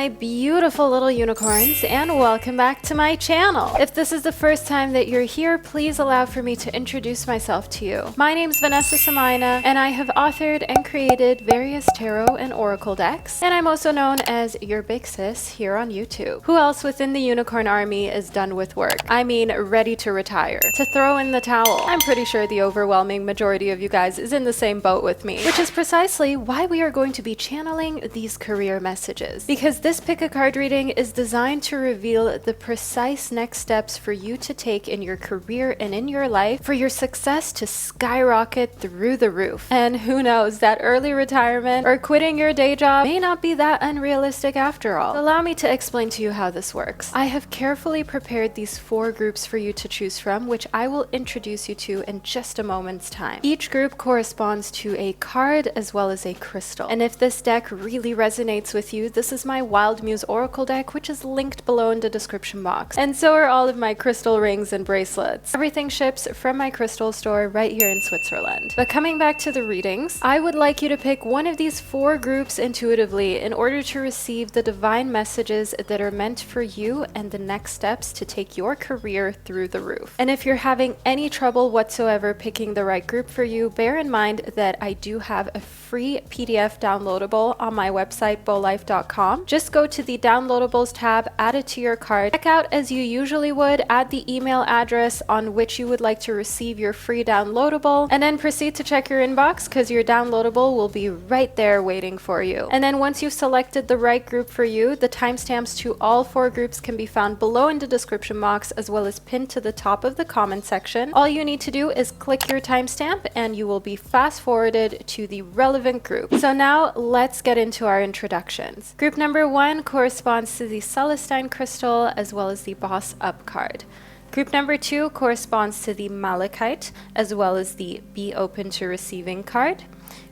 my beautiful little unicorns, and welcome back to my channel. If this is the first time that you're here, please allow for me to introduce myself to you. My name's Vanessa Somuayina, and I have authored and created various tarot and oracle decks, and I'm also known as your big sis here on YouTube. Who else within the unicorn army is done with work? I mean, ready to retire, to throw in the towel. I'm pretty sure the overwhelming majority of you guys is in the same boat with me, which is precisely why we are going to be channeling these career messages, because this pick a card reading is designed to reveal the precise next steps for you to take in your career and in your life for your success to skyrocket through the roof. And who knows, that early retirement or quitting your day job may not be that unrealistic after all. Allow me to explain to you how this works. I have carefully prepared these 4 groups for you to choose from, which I will introduce you to in just a moment's time. Each group corresponds to a card as well as a crystal. And if this deck really resonates with you, this is my Wild Muse Oracle deck, which is linked below in the description box. And so are all of my crystal rings and bracelets. Everything ships from my crystal store right here in Switzerland. But coming back to the readings, I would like you to pick one of these 4 groups intuitively in order to receive the divine messages that are meant for you and the next steps to take your career through the roof. And if you're having any trouble whatsoever picking the right group for you, bear in mind that I do have a free PDF downloadable on my website, beaulife.com. Just go to the downloadables tab, add it to your card, check out as you usually would, add the email address on which you would like to receive your free downloadable, and then proceed to check your inbox because your downloadable will be right there waiting for you. And then once you've selected the right group for you, the timestamps to all 4 groups can be found below in the description box as well as pinned to the top of the comment section. All you need to do is click your timestamp and you will be fast forwarded to the relevant group. So now let's get into our introductions. Group number 1 corresponds to the Celestine crystal as well as the Boss Up card. Group number 2 corresponds to the Malachite as well as the Be Open to Receiving card.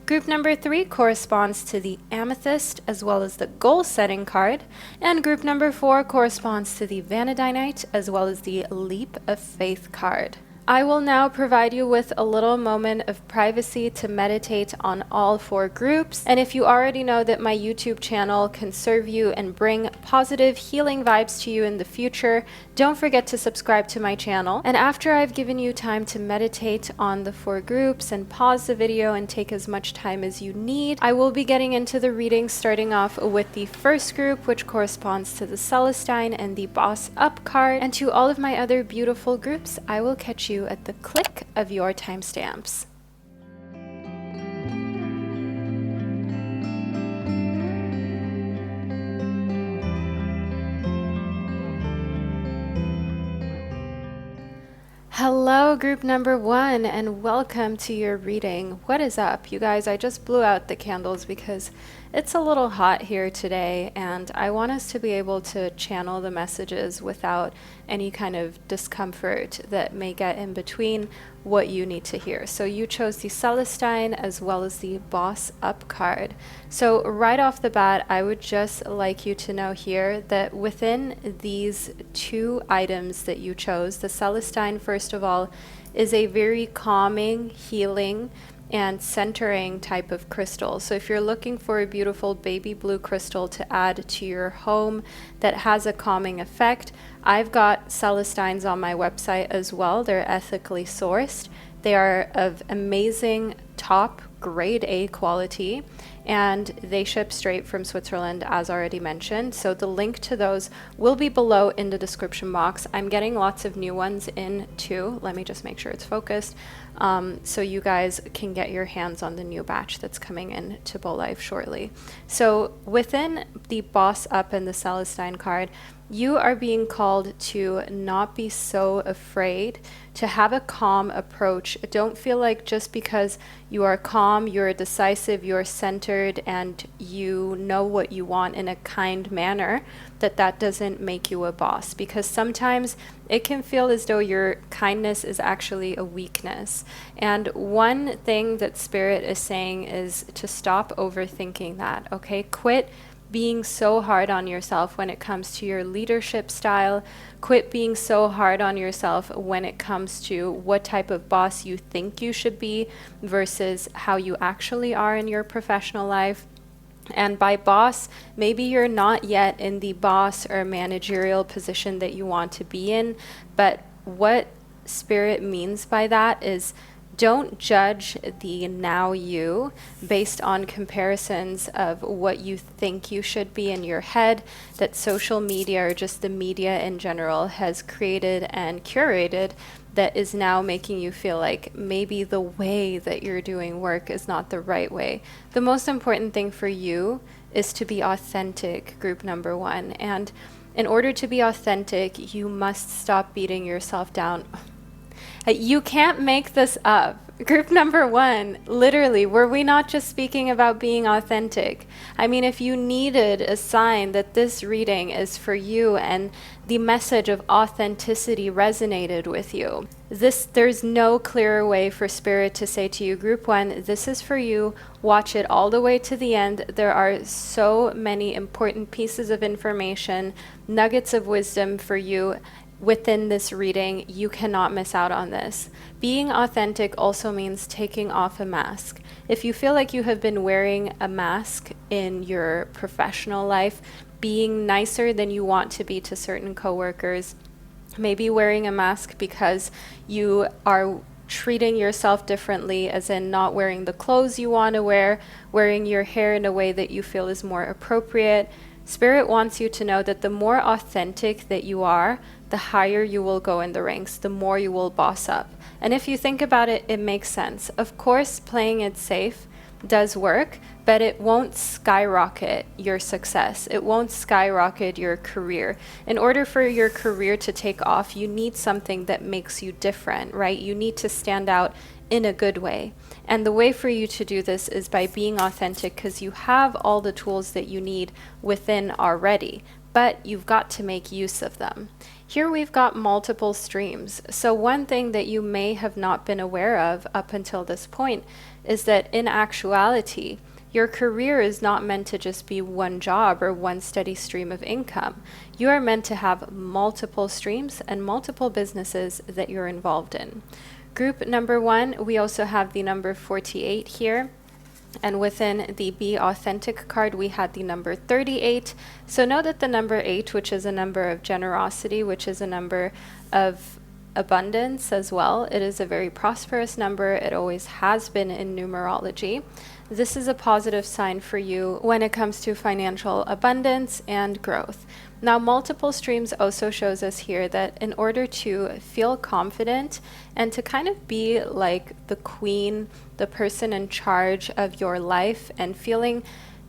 Group number 3 corresponds to the Amethyst as well as the Goal Setting card. And group number 4 corresponds to the Vanadinite as well as the Leap of Faith card. I will now provide you with a little moment of privacy to meditate on all 4 groups. And if you already know that my YouTube channel can serve you and bring positive healing vibes to you in the future, don't forget to subscribe to my channel. And after I've given you time to meditate on the 4 groups and pause the video and take as much time as you need, I will be getting into the reading, starting off with the first group, which corresponds to the Celestine and the Boss Up card. And to all of my other beautiful groups, I will catch you at the click of your timestamps. Hello, group number 1, and welcome to your reading. What is up, you guys? I just blew out the candles because it's a little hot here today, and I want us to be able to channel the messages without any kind of discomfort that may get in between what you need to hear. So you chose the Celestine as well as the Boss Up card. So right off the bat, I would just like you to know here that within these 2 items that you chose, the Celestine, first of all, is a very calming, healing, and centering type of crystal. So if you're looking for a beautiful baby blue crystal to add to your home that has a calming effect, I've got Celestines on my website as well. They're ethically sourced. They are of amazing top grade A quality, and they ship straight from Switzerland, as already mentioned. So the link to those will be below in the description box. I'm getting lots of new ones in too. Let me just make sure it's focused. So you guys can get your hands on the new batch that's coming in to Beau Life shortly. So within the Boss Up and the Celestine card, you are being called to not be so afraid, to have a calm approach. Don't feel like just because you are calm, you're decisive, you're centered, and you know what you want in a kind manner, that doesn't make you a boss. Because sometimes it can feel as though your kindness is actually a weakness. And one thing that Spirit is saying is to stop overthinking that, okay? Quit being so hard on yourself when it comes to your leadership style. Quit being so hard on yourself when it comes to what type of boss you think you should be versus how you actually are in your professional life. And by boss, maybe you're not yet in the boss or managerial position that you want to be in, but what Spirit means by that is don't judge the now you based on comparisons of what you think you should be in your head that social media or just the media in general has created and curated that is now making you feel like maybe the way that you're doing work is not the right way. The most important thing for you is to be authentic, group number one. And in order to be authentic, you must stop beating yourself down. You can't make this up. Group number one, literally, were we not just speaking about being authentic? I mean, if you needed a sign that this reading is for you and the message of authenticity resonated with you, there's no clearer way for Spirit to say to you, group one, this is for you. Watch it all the way to the end. There are so many important pieces of information, nuggets of wisdom for you within this reading. You cannot miss out on this. Being authentic also means taking off a mask. If you feel like you have been wearing a mask in your professional life, being nicer than you want to be to certain coworkers, maybe wearing a mask because you are treating yourself differently, as in not wearing the clothes you want to wear, wearing your hair in a way that you feel is more appropriate. Spirit wants you to know that the more authentic that you are, the higher you will go in the ranks, the more you will boss up. And if you think about it, it makes sense. Of course, playing it safe does work, but it won't skyrocket your success. It won't skyrocket your career. In order for your career to take off, you need something that makes you different, right? You need to stand out in a good way. And the way for you to do this is by being authentic, because you have all the tools that you need within already, but you've got to make use of them. Here we've got multiple streams. So one thing that you may have not been aware of up until this point is that in actuality, your career is not meant to just be one job or one steady stream of income. You are meant to have multiple streams and multiple businesses that you're involved in. Group number one, we also have the number 48 here. And within the Be Authentic card, we had the number 38. So know that the number 8, which is a number of generosity, which is a number of abundance as well, it is a very prosperous number. It always has been in numerology. This is a positive sign for you when it comes to financial abundance and growth. Now, multiple streams also shows us here that in order to feel confident and to kind of be like the queen, the person in charge of your life, and feeling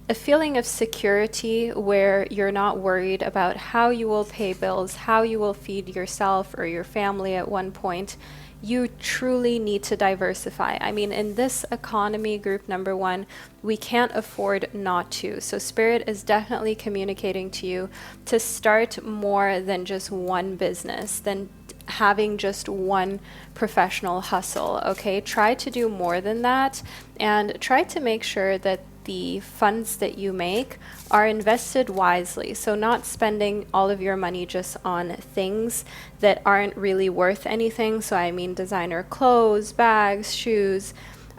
a feeling of security where you're not worried about how you will pay bills, how you will feed yourself or your family at one point, you truly need to diversify. I mean, in this economy, group number one, we can't afford not to. So Spirit is definitely communicating to you to start more than just one business, than having just one professional hustle, okay? Try to do more than that, and try to make sure that the funds that you make are invested wisely. So not spending all of your money just on things that aren't really worth anything. So I mean designer clothes, bags, shoes,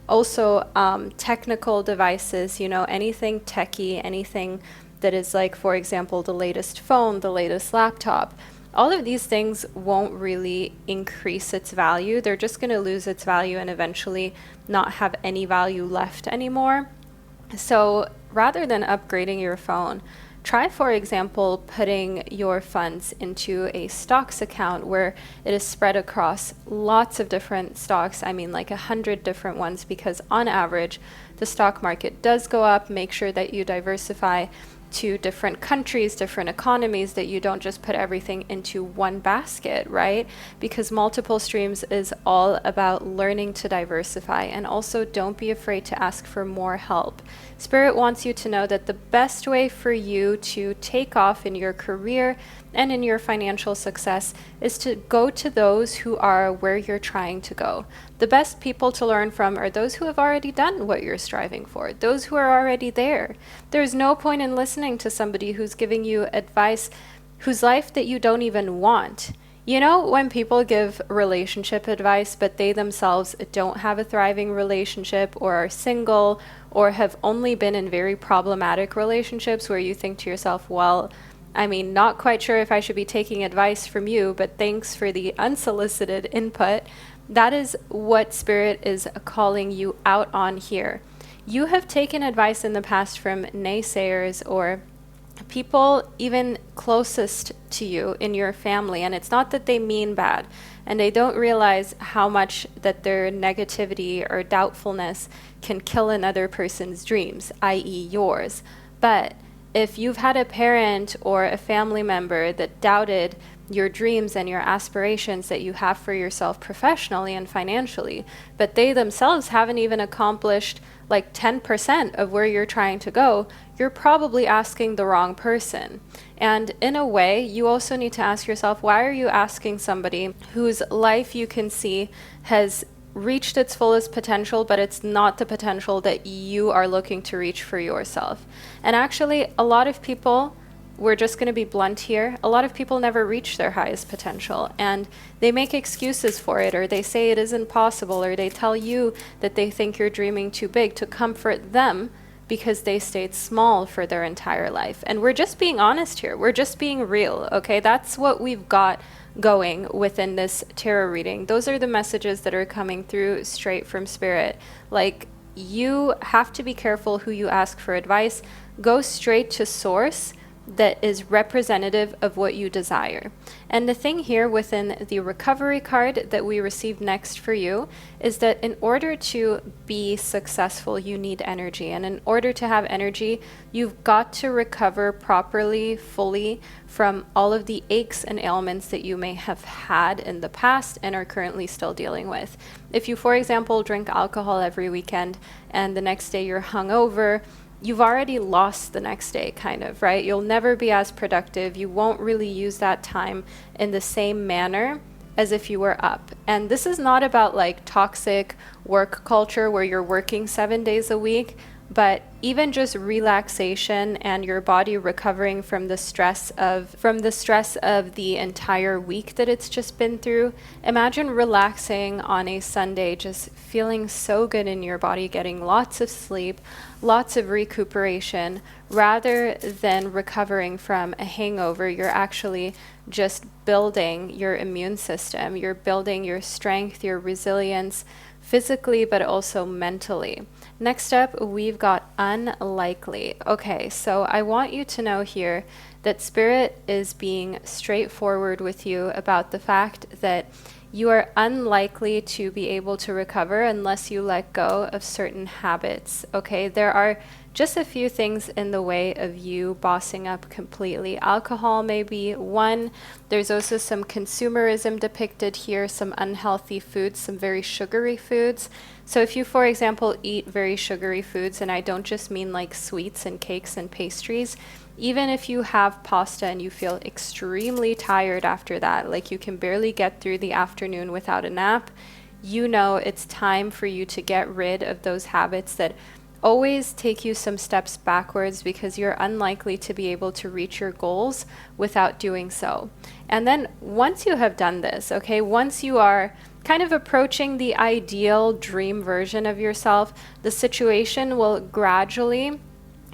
also technical devices, you know, anything techie, anything that is like, for example, the latest phone, the latest laptop. All of these things won't really increase its value. They're just going to lose its value and eventually not have any value left anymore. So rather than upgrading your phone, try, for example, putting your funds into a stocks account where it is spread across lots of different stocks. I mean, like 100 different ones, because on average, the stock market does go up. Make sure that you diversify to different countries, different economies, that you don't just put everything into one basket, right? Because multiple streams is all about learning to diversify. And also don't be afraid to ask for more help. Spirit wants you to know that the best way for you to take off in your career and in your financial success is to go to those who are where you're trying to go. The best people to learn from are those who have already done what you're striving for, those who are already there. There's no point in listening to somebody who's giving you advice whose life that you don't even want. You know, when people give relationship advice, but they themselves don't have a thriving relationship or are single or have only been in very problematic relationships where you think to yourself, well, I mean, not quite sure if I should be taking advice from you, but thanks for the unsolicited input. That is what Spirit is calling you out on here. You have taken advice in the past from naysayers or people even closest to you in your family, and it's not that they mean bad and they don't realize how much that their negativity or doubtfulness can kill another person's dreams, i.e. yours. But if you've had a parent or a family member that doubted your dreams and your aspirations that you have for yourself professionally and financially, but they themselves haven't even accomplished like 10% of where you're trying to go, you're probably asking the wrong person. And in a way, you also need to ask yourself, why are you asking somebody whose life you can see has reached its fullest potential, but it's not the potential that you are looking to reach for yourself? And actually, a lot of people, we're just going to be blunt here, a lot of people never reach their highest potential, and they make excuses for it, or they say it isn't possible, or they tell you that they think you're dreaming too big to comfort them because they stayed small for their entire life. And we're just being honest here. We're just being real, okay? That's what we've got going within this tarot reading. Those are the messages that are coming through straight from Spirit. Like, you have to be careful who you ask for advice. Go straight to source that is representative of what you desire. And the thing here within the recovery card that we received next for you is that in order to be successful, you need energy. And in order to have energy, you've got to recover properly, fully from all of the aches and ailments that you may have had in the past and are currently still dealing with. If you, for example, drink alcohol every weekend and the next day you're hungover, you've already lost the next day, kind of, right? You'll never be as productive. You won't really use that time in the same manner as if you were up. And this is not about like toxic work culture where you're working 7 days a week, but even just relaxation and your body recovering from the stress of the entire week that it's just been through. Imagine relaxing on a Sunday, just feeling so good in your body, getting lots of sleep, lots of recuperation, rather than recovering from a hangover. You're actually just building your immune system. You're building your strength, your resilience, physically, but also mentally. Next up, we've got unlikely. Okay, so I want you to know here that Spirit is being straightforward with you about the fact that you are unlikely to be able to recover unless you let go of certain habits. Okay, there are just a few things in the way of you bossing up completely. Alcohol may be one. There's also some consumerism depicted here, some unhealthy foods, some very sugary foods. So if you, for example, eat very sugary foods, and I don't just mean like sweets and cakes and pastries, even if you have pasta and you feel extremely tired after that, like you can barely get through the afternoon without a nap, you know it's time for you to get rid of those habits that always take you some steps backwards, because you're unlikely to be able to reach your goals without doing so. And then once you have done this, okay, once you are kind of approaching the ideal dream version of yourself, the situation will gradually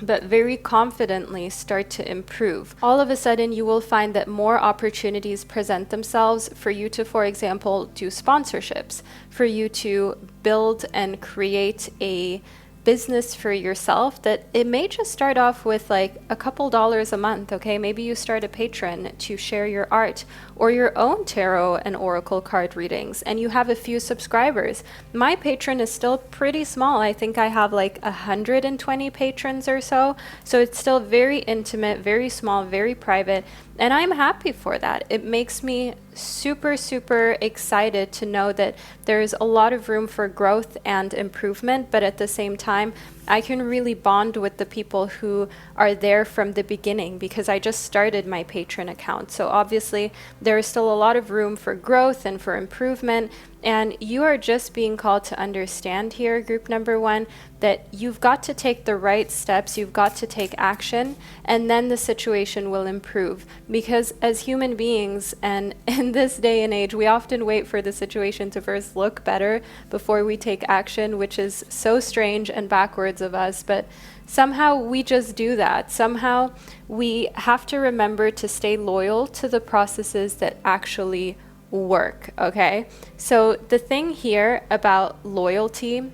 but very confidently start to improve. All of a sudden, you will find that more opportunities present themselves for you to, for example, do sponsorships, for you to build and create a business for yourself that it may just start off with like a couple dollars a month, okay? Maybe you start a Patreon to share your art or your own tarot and oracle card readings, and you have a few subscribers. My Patreon is still pretty small. I think I have like 120 patrons or so. So it's still very intimate, very small, very private. And I'm happy for that. It makes me super, super excited to know that there's a lot of room for growth and improvement, but at the same time, I can really bond with the people who are there from the beginning, because I just started my Patreon account. So obviously, there is still a lot of room for growth and for improvement. And you are just being called to understand here, group number one, that you've got to take the right steps, you've got to take action, and then the situation will improve. Because as human beings, and in this day and age, we often wait for the situation to first look better before we take action, which is so strange and backwards of us, but somehow we just do that. Somehow we have to remember to stay loyal to the processes that actually work, okay? So the thing here about loyalty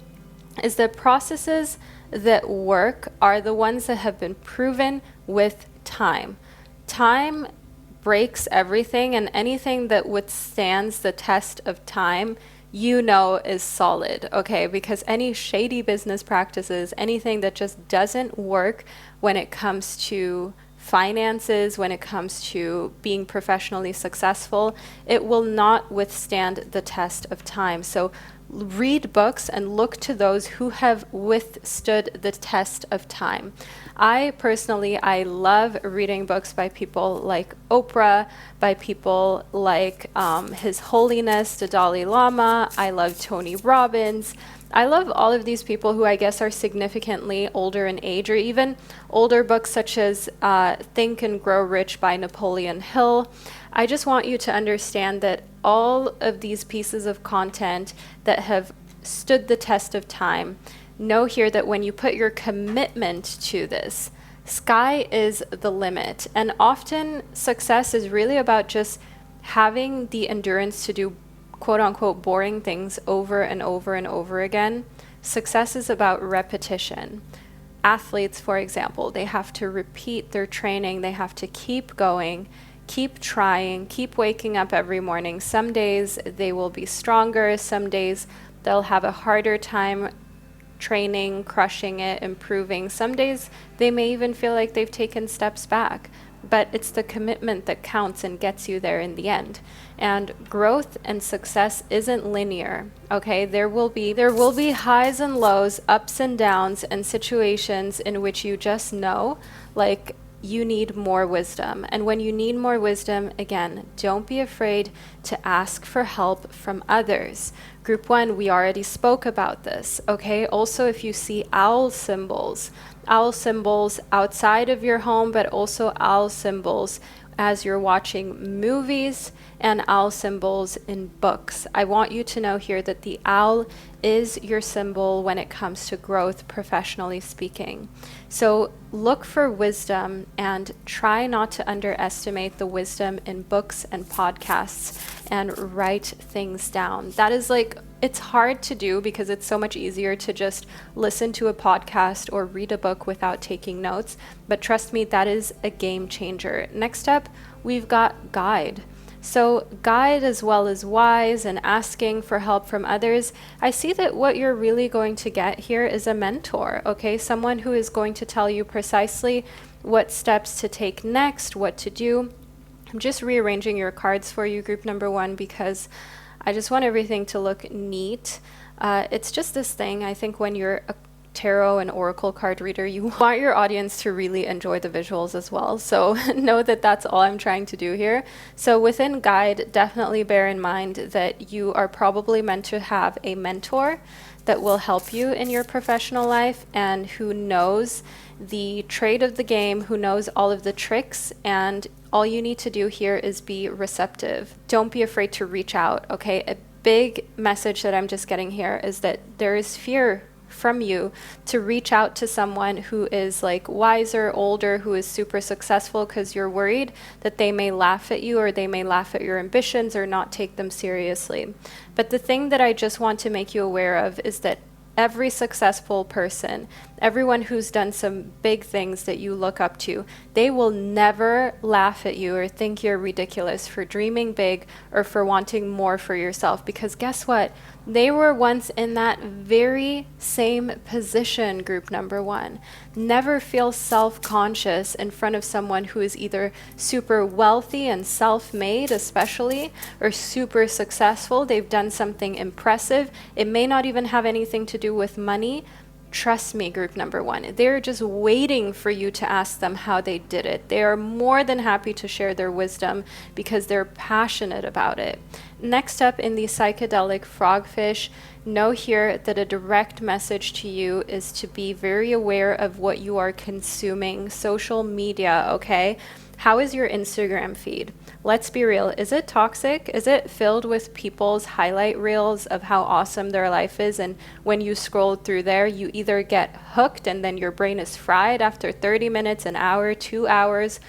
is that processes that work are the ones that have been proven with time. Time breaks everything, and anything that withstands the test of time, you know, is solid, okay? Because any shady business practices, anything that just doesn't work when it comes to finances, when it comes to being professionally successful, it will not withstand the test of time. So read books and look to those who have withstood the test of time. I personally, I love reading books by people like Oprah, by people like His Holiness, the Dalai Lama. I love Tony Robbins. I love all of these people who I guess are significantly older in age, or even older books such as Think and Grow Rich by Napoleon Hill. I just want you to understand that all of these pieces of content that have stood the test of time, know here that when you put your commitment to this, sky is the limit. And often success is really about just having the endurance to do quote unquote boring things over and over and over again. Success is about repetition. Athletes, for example, they have to repeat their training. They have to keep going, keep trying, keep waking up every morning. Some days they will be stronger. Some days they'll have a harder time training, crushing it, improving. Some days they may even feel like they've taken steps back. But it's the commitment that counts and gets you there in the end. And growth and success isn't linear, okay? There will be highs and lows, ups and downs, and situations in which you just know, like, you need more wisdom. And when you need more wisdom, again, don't be afraid to ask for help from others. Group one, we already spoke about this, okay? Also, if you see owl symbols outside of your home, but also owl symbols as you're watching movies and owl symbols in books. I want you to know here that the owl is your symbol when it comes to growth, professionally speaking. So look for wisdom and try not to underestimate the wisdom in books and podcasts, and write things down. That is it's hard to do because it's so much easier to just listen to a podcast or read a book without taking notes. But trust me, that is a game changer. Next up, we've got guide. So guide as well as wise and asking for help from others. I see that what you're really going to get here is a mentor, okay? Someone who is going to tell you precisely what steps to take next, what to do. I'm just rearranging your cards for you, group number one, because I just want everything to look neat. It's just this thing, I think when you're a tarot and oracle card reader, you want your audience to really enjoy the visuals as well. So know that that's all I'm trying to do here. So within guide, definitely bear in mind that you are probably meant to have a mentor that will help you in your professional life and who knows the trade of the game, who knows all of the tricks, and all you need to do here is be receptive. Don't be afraid to reach out, okay? A big message that I'm just getting here is that there is fear from you to reach out to someone who is wiser, older, who is super successful, because you're worried that they may laugh at you or they may laugh at your ambitions or not take them seriously. But the thing that I just want to make you aware of is that every successful person, everyone who's done some big things that you look up to, they will never laugh at you or think you're ridiculous for dreaming big or for wanting more for yourself. Because guess what? They were once in that very same position, group number one. Never feel self-conscious in front of someone who is either super wealthy and self-made especially, or super successful. They've done something impressive. It may not even have anything to do with money. trust me, group number one, they're just waiting for you to ask them how they did it. They are more than happy to share their wisdom because they're passionate about it. Next up in the psychedelic frogfish, know here that a direct message to you is to be very aware of what you are consuming. Social media, okay? How is your Instagram feed? Let's be real. Is it toxic? Is it filled with people's highlight reels of how awesome their life is? And when you scroll through there, you either get hooked and then your brain is fried after 30 minutes, an hour, 2 hours,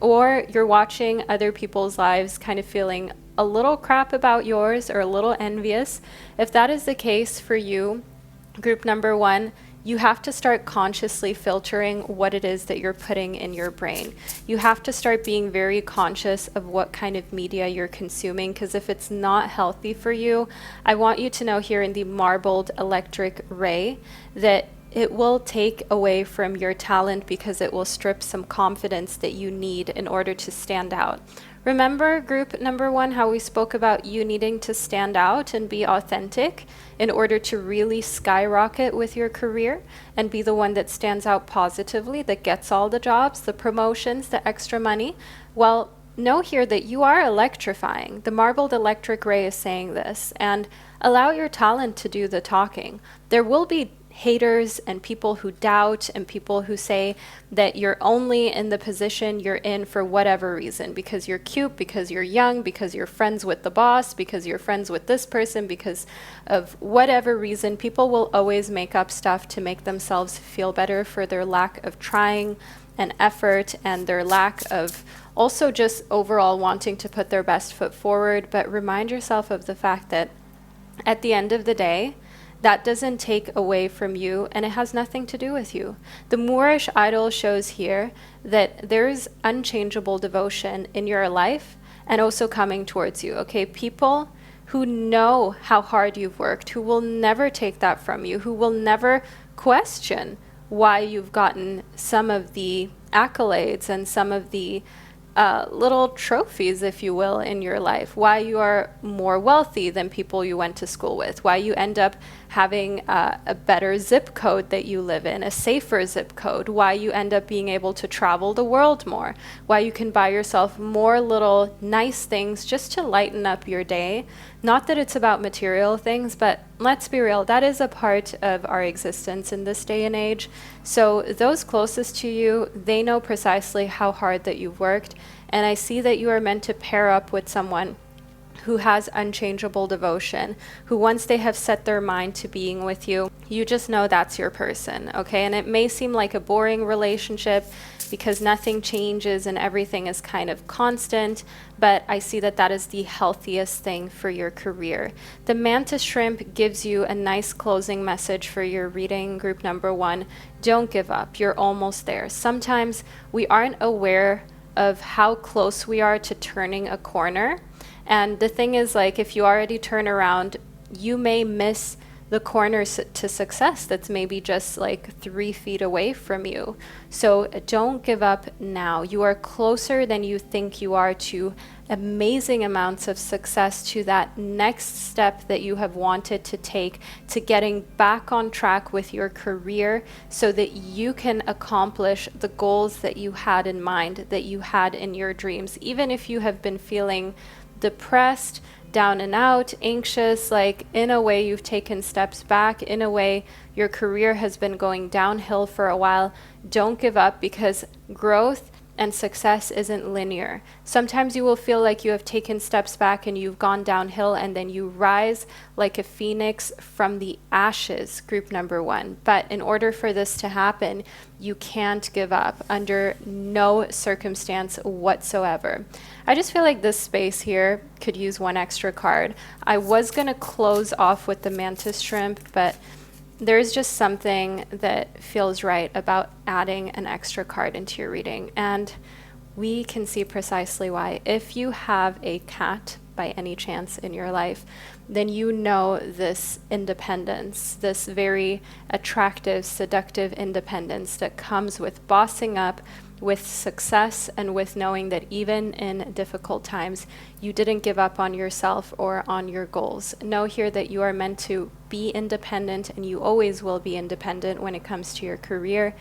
or you're watching other people's lives kind of feeling a little crap about yours or a little envious. If that is the case for you, group number one, you have to start consciously filtering what it is that you're putting in your brain. You have to start being very conscious of what kind of media you're consuming, because if it's not healthy for you, I want you to know here in the marbled electric ray that it will take away from your talent because it will strip some confidence that you need in order to stand out. Remember group number one, how we spoke about you needing to stand out and be authentic in order to really skyrocket with your career and be the one that stands out positively, that gets all the jobs, the promotions, the extra money? Well, know here that you are electrifying. The marbled electric ray is saying this, and allow your talent to do the talking. There will be haters and people who doubt and people who say that you're only in the position you're in for whatever reason, because you're cute, because you're young, because you're friends with the boss, because you're friends with this person, because of whatever reason. People will always make up stuff to make themselves feel better for their lack of trying and effort and their lack of also just overall wanting to put their best foot forward. But remind yourself of the fact that at the end of the day, that doesn't take away from you, and it has nothing to do with you. The Moorish idol shows here that there's unchangeable devotion in your life and also coming towards you, okay? People who know how hard you've worked, who will never take that from you, who will never question why you've gotten some of the accolades and some of the little trophies, if you will, in your life, why you are more wealthy than people you went to school with, why you end up having a better zip code that you live in, a safer zip code, why you end up being able to travel the world more, why you can buy yourself more little nice things just to lighten up your day. Not that it's about material things, but let's be real, that is a part of our existence in this day and age. So those closest to you, they know precisely how hard that you've worked. And I see that you are meant to pair up with someone who has unchangeable devotion, who once they have set their mind to being with you, you just know that's your person, okay? And it may seem like a boring relationship because nothing changes and everything is kind of constant, but I see that that is the healthiest thing for your career. The mantis shrimp gives you a nice closing message for your reading, group number one. Don't give up. You're almost there. Sometimes we aren't aware of how close we are to turning a corner. And the thing is, like, if you already turn around, you may miss the corners to success that's maybe just like 3 feet away from you. So don't give up now. You are closer than you think you are to amazing amounts of success, to that next step that you have wanted to take, to getting back on track with your career so that you can accomplish the goals that you had in mind, that you had in your dreams. Even if you have been feeling depressed, down and out, anxious, like in a way you've taken steps back, in a way your career has been going downhill for a while, don't give up, because growth and success isn't linear. Sometimes you will feel like you have taken steps back and you've gone downhill, and then you rise like a phoenix from the ashes, group number one. But in order for this to happen, you can't give up under no circumstance whatsoever. I just feel like this space here could use one extra card. I was going to close off with the mantis shrimp, but there's just something that feels right about adding an extra card into your reading, and we can see precisely why. If you have a cat by any chance in your life, then you know this independence, this very attractive, seductive independence that comes with bossing up, with success, and with knowing that even in difficult times, you didn't give up on yourself or on your goals. Know here that you are meant to be independent, and you always will be independent when it comes to your career.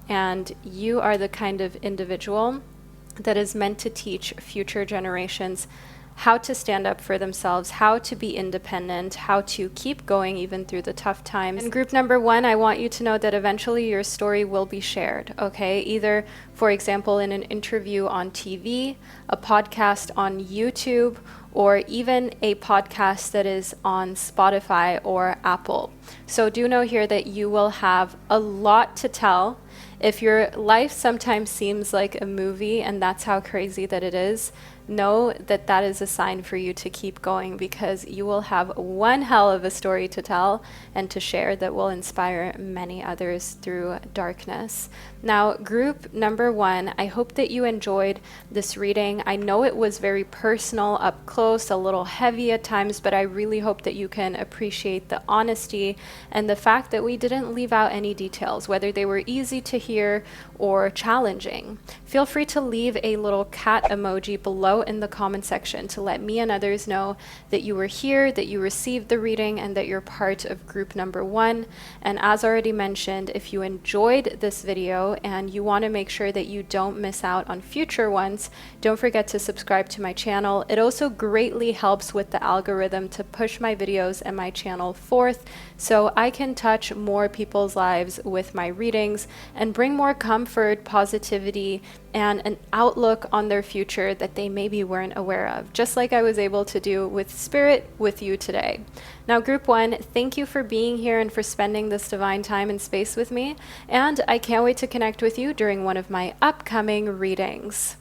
And you are the kind of individual that is meant to teach future generations how to stand up for themselves, how to be independent, how to keep going even through the tough times. In group number 1, I want you to know that eventually your story will be shared, okay? Either, for example, in an interview on TV, a podcast on YouTube, or even a podcast that is on Spotify or Apple. So do know here that you will have a lot to tell. If your life sometimes seems like a movie and that's how crazy that it is, know that that is a sign for you to keep going, because you will have one hell of a story to tell and to share that will inspire many others through darkness. Now, group number 1, I hope that you enjoyed this reading. I know it was very personal, up close, a little heavy at times, but I really hope that you can appreciate the honesty and the fact that we didn't leave out any details, whether they were easy to hear or challenging. Feel free to leave a little cat emoji below in the comment section to let me and others know that you were here, that you received the reading, and that you're part of group number 1. And as already mentioned, if you enjoyed this video and you want to make sure that you don't miss out on future ones, don't forget to subscribe to my channel. It also greatly helps with the algorithm to push my videos and my channel forth, so I can touch more people's lives with my readings and bring more comfort, positivity, and an outlook on their future that they maybe weren't aware of, just like I was able to do with Spirit with you today. Now, group 1, thank you for being here and for spending this divine time and space with me, and I can't wait to connect with you during one of my upcoming readings.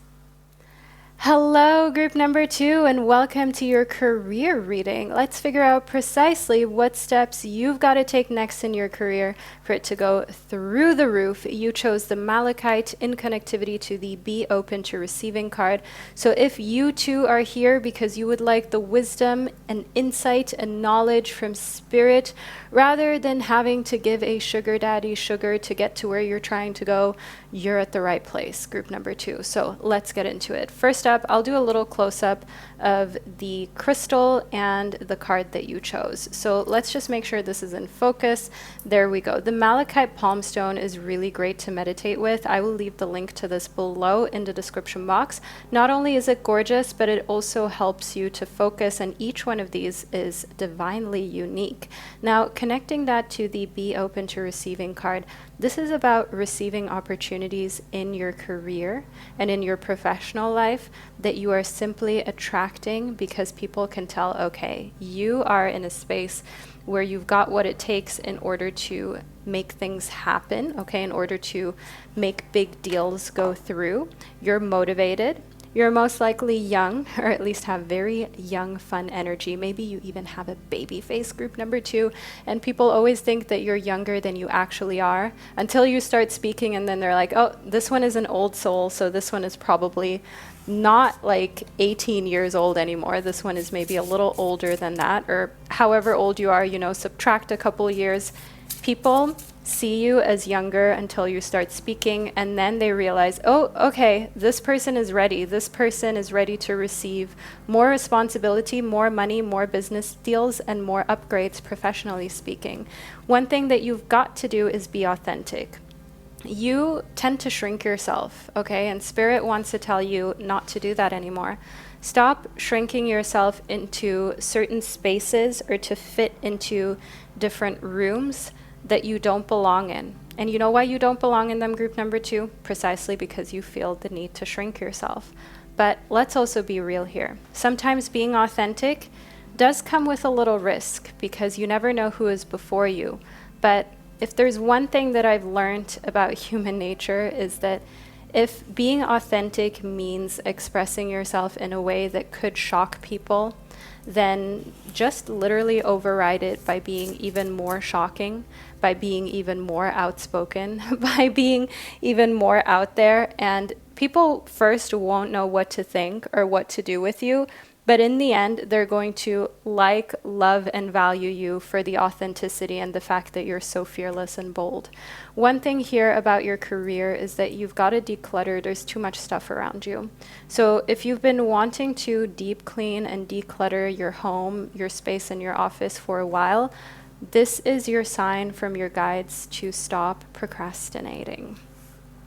Hello, group number 2, and welcome to your career reading. Let's figure out precisely what steps you've got to take next in your career for it to go through the roof. You chose the Malachite in connectivity to the Be Open to Receiving card. So if you too are here because you would like the wisdom and insight and knowledge from Spirit, rather than having to give a sugar daddy sugar to get to where you're trying to go, you're at the right place, group number 2. So let's get into it. First up, I'll do a little close-up of the crystal and the card that you chose. So let's just make sure this is in focus. There we go. The Malachite palm stone is really great to meditate with. I will leave the link to this below in the description box. Not only is it gorgeous, but it also helps you to focus, and each one of these is divinely unique. Now, connecting that to the Be Open to Receiving card, this is about receiving opportunities in your career and in your professional life that you are simply attracting because people can tell, okay, you are in a space where you've got what it takes in order to make things happen, okay, in order to make big deals go through. You're motivated. You're most likely young, or at least have very young, fun energy. Maybe you even have a baby face, group number 2, and people always think that you're younger than you actually are until you start speaking, and then they're like, oh, this one is an old soul, so this one is probably not like 18 years old anymore. This one is maybe a little older than that, or however old you are, you know, subtract a couple years. People see you as younger until you start speaking, and then they realize, oh, okay, this person is ready. This person is ready to receive more responsibility, more money, more business deals, and more upgrades professionally speaking. One thing that you've got to do is be authentic. You tend to shrink yourself, okay? And Spirit wants to tell you not to do that anymore. Stop shrinking yourself into certain spaces or to fit into different rooms that you don't belong in. And you know why you don't belong in them, group number 2? Precisely because you feel the need to shrink yourself. But let's also be real here. Sometimes being authentic does come with a little risk because you never know who is before you. But if there's one thing that I've learned about human nature is that if being authentic means expressing yourself in a way that could shock people, then just literally override it by being even more shocking, by being even more outspoken, by being even more out there. And people first won't know what to think or what to do with you But in the end, they're going to like, love, and value you for the authenticity and the fact that you're so fearless and bold. One thing here about your career is that you've got to declutter. There's too much stuff around you. So if you've been wanting to deep clean and declutter your home, your space, and your office for a while, this is your sign from your guides to stop procrastinating.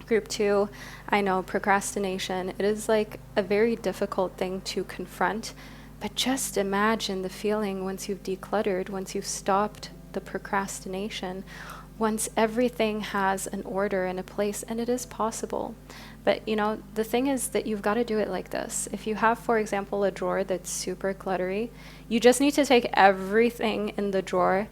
Group 2, I know procrastination, it is like a very difficult thing to confront, but just imagine the feeling once you've decluttered, once you've stopped the procrastination, once everything has an order and a place, and it is possible. But you know, the thing is that you've got to do it like this. If you have, for example, a drawer that's super cluttery, you just need to take everything in the drawer,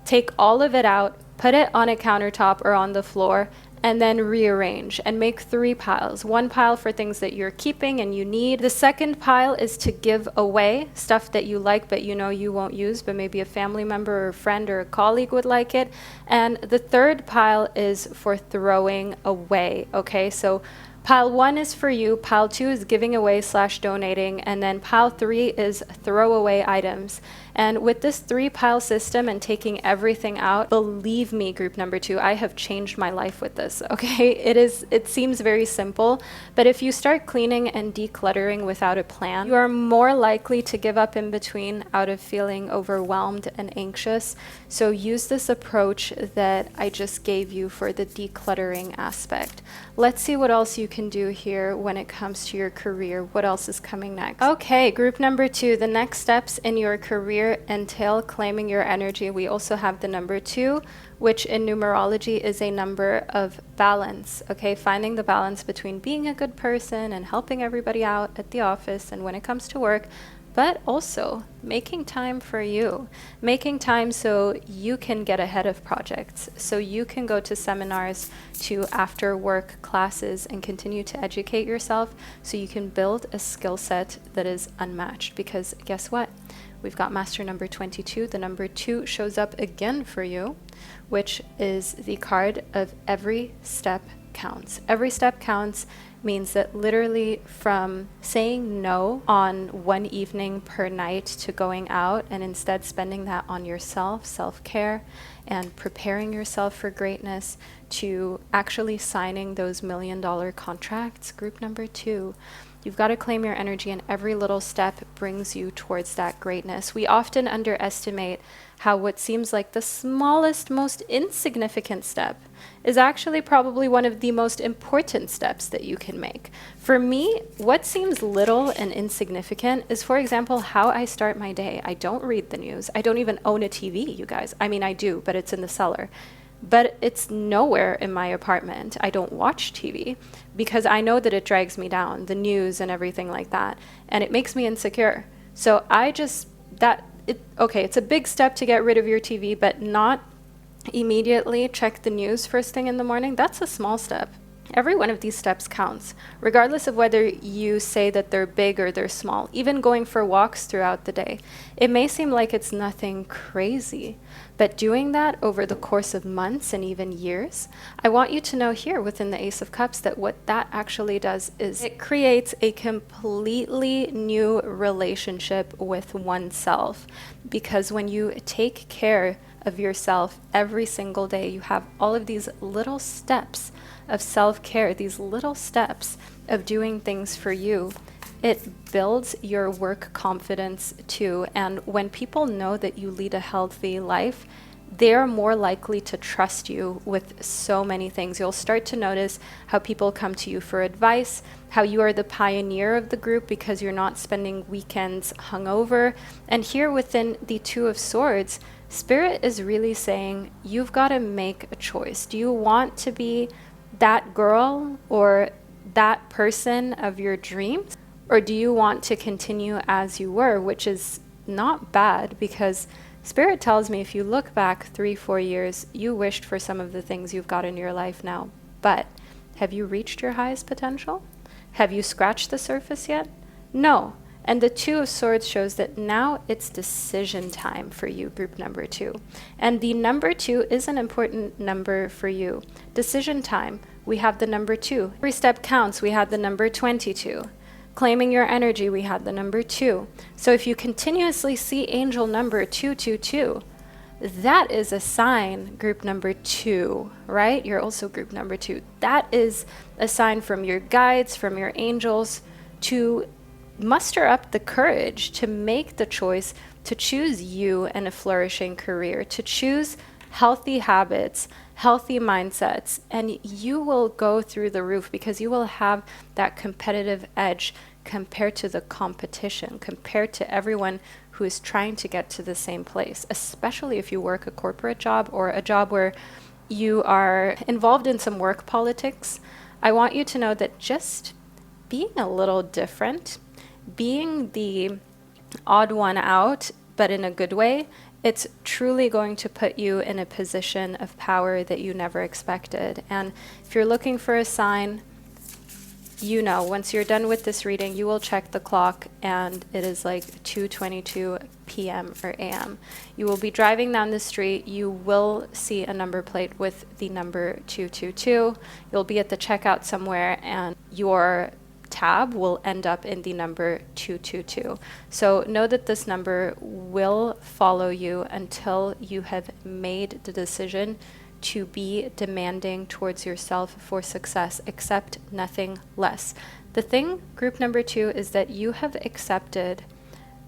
take all of it out, put it on a countertop or on the floor, and then rearrange and make 3 piles. 1 pile for things that you're keeping and you need. The second pile is to give away stuff that you like but you know you won't use, but maybe a family member or a friend or a colleague would like it. And the third pile is for throwing away, okay? So pile 1 is for you, pile 2 is giving away / donating, and then pile 3 is throwaway items. And with this 3-pile system and taking everything out, believe me, group number 2, I have changed my life with this, okay? It seems very simple, but if you start cleaning and decluttering without a plan, you are more likely to give up in between out of feeling overwhelmed and anxious. So use this approach that I just gave you for the decluttering aspect. Let's see what else you can do here when it comes to your career. What else is coming next? Okay, group number 2, the next steps in your career entail claiming your energy. We also have the number 2, which in numerology is a number of balance, okay? Finding the balance between being a good person and helping everybody out at the office and when it comes to work, but also making time for you, making time so you can get ahead of projects, so you can go to seminars, to after work classes, and continue to educate yourself so you can build a skill set that is unmatched. Because guess what? We've got master number 22. The number 2 shows up again for you, which is the card of every step counts. Every step counts means that literally from saying no on one evening per night to going out and instead spending that on yourself, self-care, and preparing yourself for greatness, to actually signing those $1 million contracts, group number 2. You've got to claim your energy, and every little step brings you towards that greatness. We often underestimate how what seems like the smallest, most insignificant step is actually probably one of the most important steps that you can make. For me, what seems little and insignificant is, for example, how I start my day. I don't read the news. I don't even own a TV, you guys. I mean, I do, but it's in the cellar. But it's nowhere in my apartment. I don't watch TV because I know that it drags me down, the news and everything like that, and it makes me insecure. So it's a big step to get rid of your TV, but not immediately check the news first thing in the morning. That's a small step. Every one of these steps counts, regardless of whether you say that they're big or they're small. Even going for walks throughout the day. It may seem like it's nothing crazy, but doing that over the course of months and even years, I want you to know here within the Ace of Cups that what that actually does is it creates a completely new relationship with oneself. Because when you take care of yourself every single day, you have all of these little steps of self-care, these little steps of doing things for you. It builds your work confidence too. And when people know that you lead a healthy life, they're more likely to trust you with so many things. You'll start to notice how people come to you for advice, how you are the pioneer of the group because you're not spending weekends hungover. And here within the 2 of Swords, Spirit is really saying, you've got to make a choice. Do you want to be that girl or that person of your dreams? Or do you want to continue as you were, which is not bad, because Spirit tells me if you look back 3-4 years, you wished for some of the things you've got in your life now. But have you reached your highest potential? Have you scratched the surface yet? No. And the 2 of Swords shows that now it's decision time for you, group number 2. And the number 2 is an important number for you. Decision time, we have the number 2. Every step counts, we have the number 22. Claiming your energy, we had the number 2. So if you continuously see angel number 222, that is a sign, group number 2, right? You're also group number 2. That is a sign from your guides, from your angels, to muster up the courage to make the choice to choose you and a flourishing career, to choose healthy habits, healthy mindsets, and you will go through the roof because you will have that competitive edge compared to the competition, compared to everyone who is trying to get to the same place, especially if you work a corporate job or a job where you are involved in some work politics. I want you to know that just being a little different, being the odd one out, but in a good way, it's truly going to put you in a position of power that you never expected. And if you're looking for a sign, you know, once you're done with this reading, you will check the clock and it is like 2:22 p.m. or a.m. You will be driving down the street. You will see a number plate with the number 222. You'll be at the checkout somewhere and your tab will end up in the number 222. So know that this number will follow you until you have made the decision to be demanding towards yourself for success. Accept nothing less. The thing, group number 2, is that you have accepted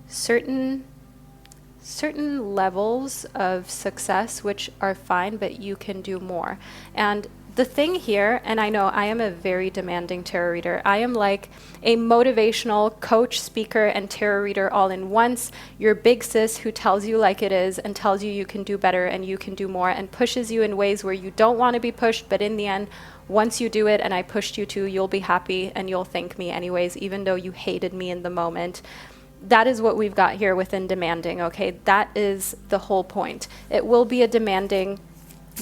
certain levels of success, which are fine, but you can do more. And the thing here, and I know I am a very demanding tarot reader. I am like a motivational coach, speaker, and tarot reader all in once. Your big sis who tells you like it is and tells you you can do better and you can do more and pushes you in ways where you don't want to be pushed, but in the end, once you do it and I pushed you to, you'll be happy and you'll thank me anyways, even though you hated me in the moment. That is what we've got here within demanding, okay? That is the whole point. It will be a demanding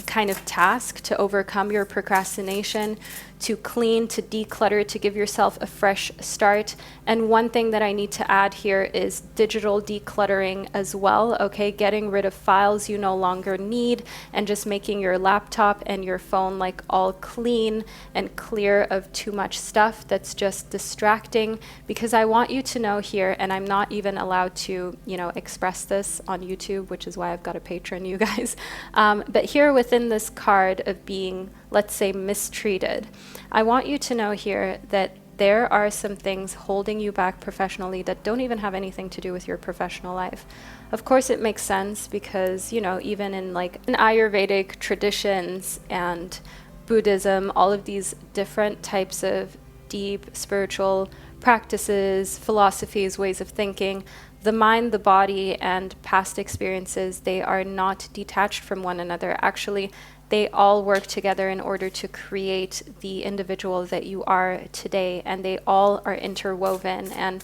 kind of task to overcome your procrastination, to clean, to declutter, to give yourself a fresh start. And one thing that I need to add here is digital decluttering as well, okay? Getting rid of files you no longer need and just making your laptop and your phone like all clean and clear of too much stuff that's just distracting. Because I want you to know here, and I'm not even allowed to, you know, express this on YouTube, which is why I've got a patron, you guys. But here within this card of being, let's say, mistreated, I want you to know here that there are some things holding you back professionally that don't even have anything to do with your professional life. Of course, it makes sense because, you know, even in like in Ayurvedic traditions and Buddhism, all of these different types of deep spiritual practices, philosophies, ways of thinking, the mind, the body, and past experiences, they are not detached from one another. Actually, they all work together in order to create the individual that you are today, and they all are interwoven. And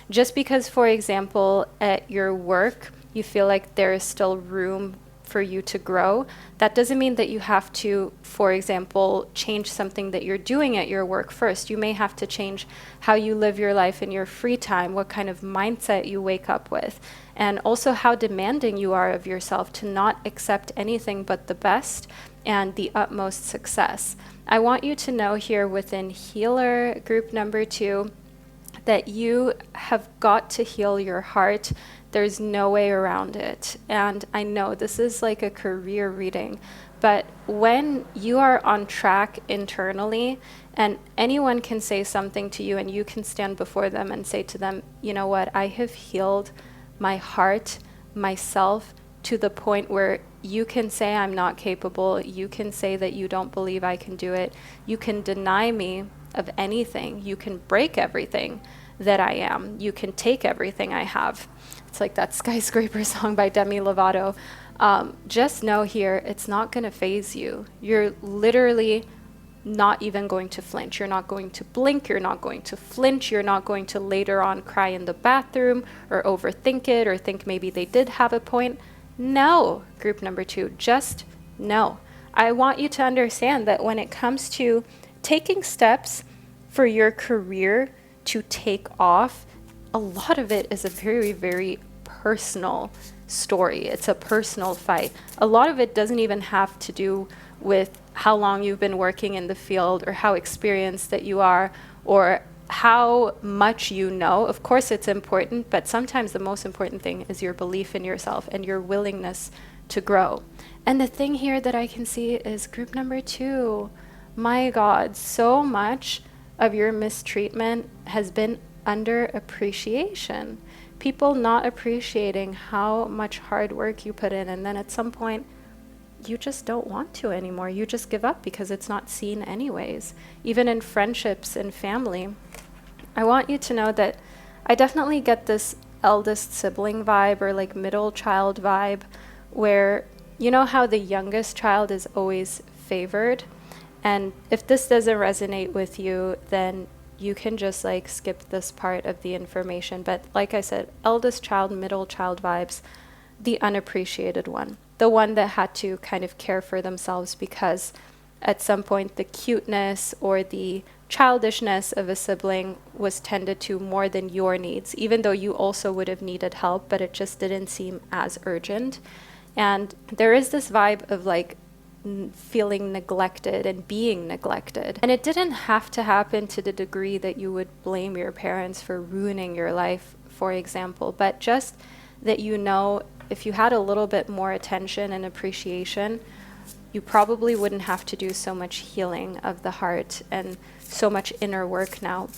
just because, for example, at your work, you feel like there is still room for you to grow, that doesn't mean that you have to, for example, change something that you're doing at your work first. You may have to change how you live your life in your free time, what kind of mindset you wake up with, and also how demanding you are of yourself to not accept anything but the best and the utmost success. I want you to know here within healer group number 2 that you have got to heal your heart. There's no way around it. And I know this is like a career reading, but when you are on track internally and anyone can say something to you and you can stand before them and say to them, you know what, I have healed my heart, myself, to the point where you can say I'm not capable, you can say that you don't believe I can do it, you can deny me of anything, you can break everything that I am, you can take everything I have. It's like that Skyscraper song by Demi Lovato. Just know here, it's not going to faze you. You're literally not even going to flinch. You're not going to blink. You're not going to flinch. You're not going to later on cry in the bathroom or overthink it or think maybe they did have a point. No, group number 2, just no. I want you to understand that when it comes to taking steps for your career to take off, a lot of it is a very, very personal story. It's a personal fight. A lot of it doesn't even have to do with how long you've been working in the field or how experienced that you are or how much you know. Of course, it's important, but sometimes the most important thing is your belief in yourself and your willingness to grow. And the thing here that I can see is group number 2. My God, so much of your mistreatment has been under appreciation. People not appreciating how much hard work you put in, and then at some point, you just don't want to anymore. You just give up because it's not seen anyways. Even in friendships and family, I want you to know that I definitely get this eldest sibling vibe, or like middle child vibe, where you know how the youngest child is always favored. And if this doesn't resonate with you, then you can just like skip this part of the information. But like I said, eldest child, middle child vibes, the unappreciated one, the one that had to kind of care for themselves because at some point the cuteness or the childishness of a sibling was tended to more than your needs, even though you also would have needed help, but it just didn't seem as urgent. And there is this vibe of like feeling neglected and being neglected. And it didn't have to happen to the degree that you would blame your parents for ruining your life, for example, but just that you know if you had a little bit more attention and appreciation, you probably wouldn't have to do so much healing of the heart and so much inner work now.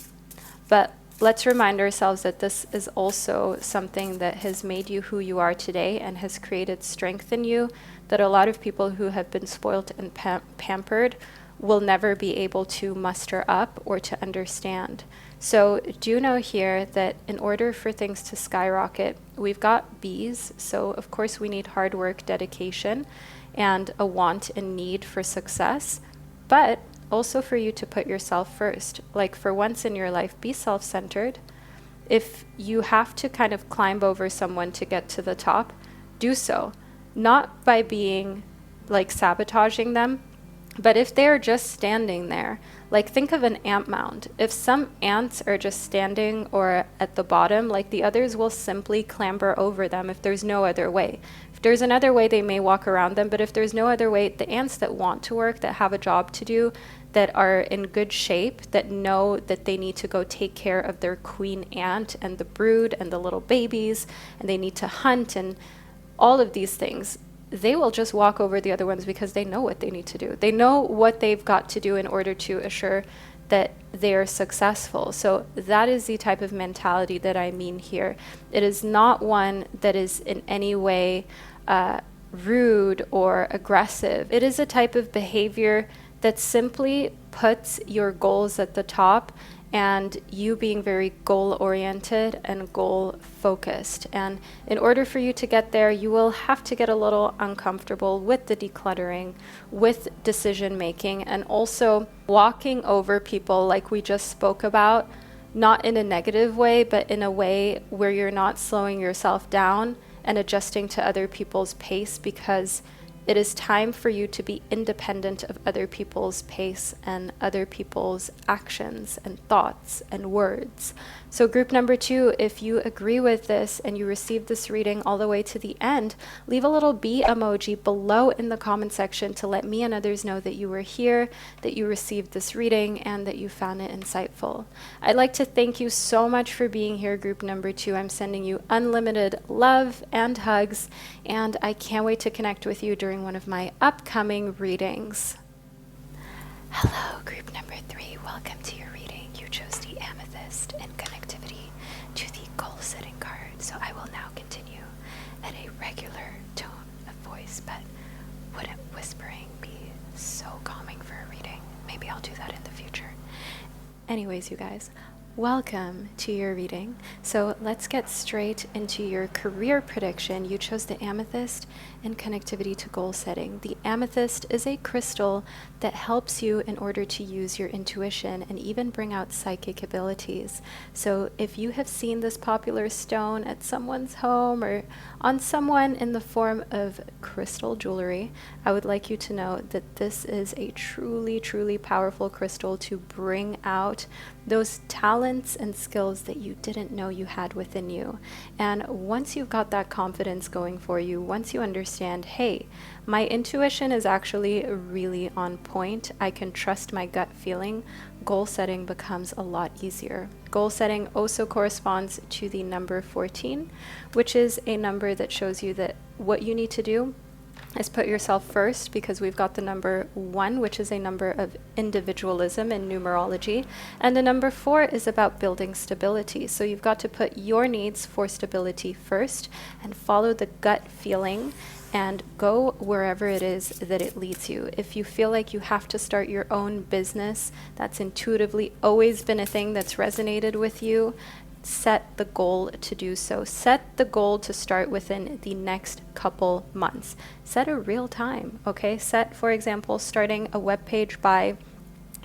But let's remind ourselves that this is also something that has made you who you are today and has created strength in you that a lot of people who have been spoiled and pampered will never be able to muster up or to understand. So do know here that in order for things to skyrocket, we've got B's. So of course we need hard work, dedication, and a want and need for success, but also for you to put yourself first. Like for once in your life, be self-centered. If you have to kind of climb over someone to get to the top, do so. Not by being like sabotaging them, but if they're just standing there, like think of an ant mound. If some ants are just standing or at the bottom, like the others will simply clamber over them if there's no other way. If there's another way, they may walk around them, but if there's no other way, the ants that want to work, that have a job to do, that are in good shape, that know that they need to go take care of their queen ant and the brood and the little babies, and they need to hunt and all of these things, they will just walk over the other ones because they know what they need to do. They know what they've got to do in order to assure that they are successful. So that is the type of mentality that I mean here. It is not one that is in any way rude or aggressive. It is a type of behavior that simply puts your goals at the top and you being very goal-oriented and goal-focused. And in order for you to get there, you will have to get a little uncomfortable with the decluttering, with decision-making, and also walking over people like we just spoke about, not in a negative way, but in a way where you're not slowing yourself down and adjusting to other people's pace, because it is time for you to be independent of other people's pace and other people's actions and thoughts and words. So group number 2, if you agree with this and you received this reading all the way to the end, leave a little B emoji below in the comment section to let me and others know that you were here, that you received this reading, and that you found it insightful. I'd like to thank you so much for being here, group number 2. I'm sending you unlimited love and hugs, and I can't wait to connect with you during one of my upcoming readings. Hello, group number 3. Welcome to your reading. You chose the Amethyst in connectivity to the goal-setting card. So I will now continue at a regular tone of voice, but wouldn't whispering be so calming for a reading? Maybe I'll do that in the future. Anyways, you guys, welcome to your reading. So let's get straight into your career prediction. You chose the Amethyst in connectivity to goal setting. The Amethyst is a crystal that helps you in order to use your intuition and even bring out psychic abilities. So if you have seen this popular stone at someone's home or on someone in the form of crystal jewelry, I would like you to know that this is a truly, truly powerful crystal to bring out those talents talents and skills that you didn't know you had within you. And once you've got that confidence going for you, once you understand, hey, my intuition is actually really on point, I can trust my gut feeling, goal setting becomes a lot easier. Goal setting also corresponds to the number 14, which is a number that shows you that what you need to do is put yourself first, because we've got the number 1, which is a number of individualism in numerology, and the number 4 is about building stability. So you've got to put your needs for stability first and follow the gut feeling and go wherever it is that it leads you. If you feel like you have to start your own business, that's intuitively always been a thing that's resonated with you, set the goal to do so. Set the goal to start within the next couple months. Set a real time, okay? Set, for example, starting a web page by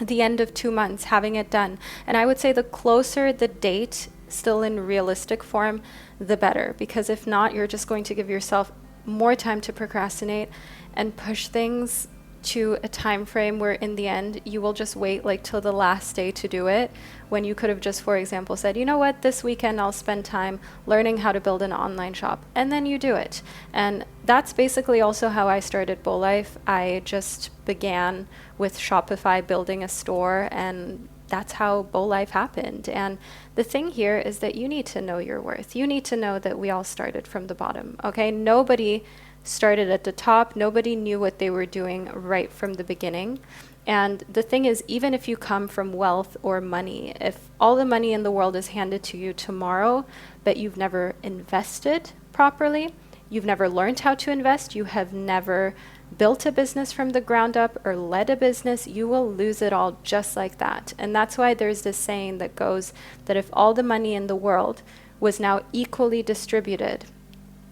the end of 2 months, having it done. And I would say the closer the date, still in realistic form, the better. Because if not, you're just going to give yourself more time to procrastinate and push things to a time frame where in the end you will just wait like till the last day to do it, when you could have just, for example, said, you know what, this weekend I'll spend time learning how to build an online shop, and then you do it. And that's basically also how I started Beau Life. I just began with Shopify, building a store, and that's how Beau Life happened. And the thing here is that you need to know your worth. You need to know that we all started from the bottom, okay? Nobody started at the top. Nobody knew what they were doing right from the beginning. And the thing is, even if you come from wealth or money, if all the money in the world is handed to you tomorrow, but you've never invested properly, you've never learned how to invest, you have never built a business from the ground up or led a business, you will lose it all just like that. And that's why there's this saying that goes that if all the money in the world was now equally distributed,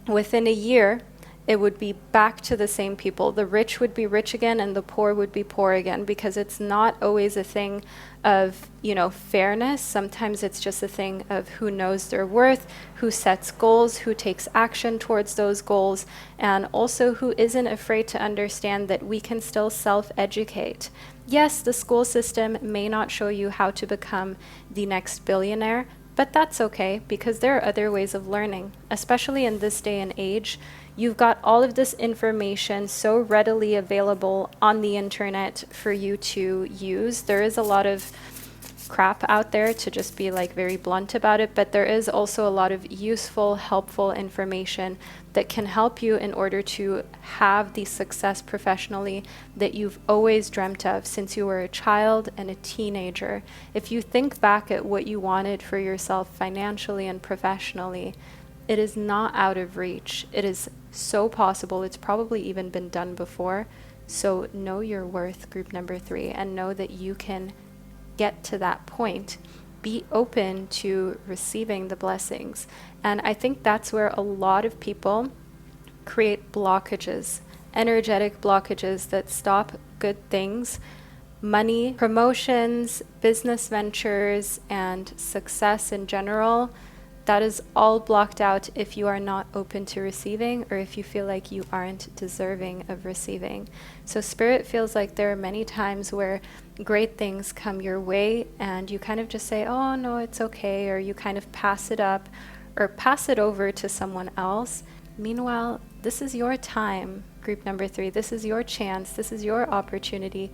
within a year, it would be back to the same people. The rich would be rich again and the poor would be poor again, because it's not always a thing of, fairness. Sometimes it's just a thing of who knows their worth, who sets goals, who takes action towards those goals, and also who isn't afraid to understand that we can still self-educate. Yes, the school system may not show you how to become the next billionaire, but that's okay, because there are other ways of learning, especially in this day and age. You've got all of this information so readily available on the internet for you to use. There is a lot of crap out there, to just be like very blunt about it, but there is also a lot of useful, helpful information that can help you in order to have the success professionally that you've always dreamt of since you were a child and a teenager. If you think back at what you wanted for yourself financially and professionally, it is not out of reach. It is so possible. It's probably even been done before. So know your worth, group number 3, and know that you can get to that point. Be open to receiving the blessings. And I think that's where a lot of people create blockages, energetic blockages that stop good things, money, promotions, business ventures, and success in general. That is all blocked out if you are not open to receiving, or if you feel like you aren't deserving of receiving. So Spirit feels like there are many times where great things come your way and you kind of just say, oh no, it's okay, or you kind of pass it up or pass it over to someone else. Meanwhile, this is your time, group number 3. This is your chance. This is your opportunity.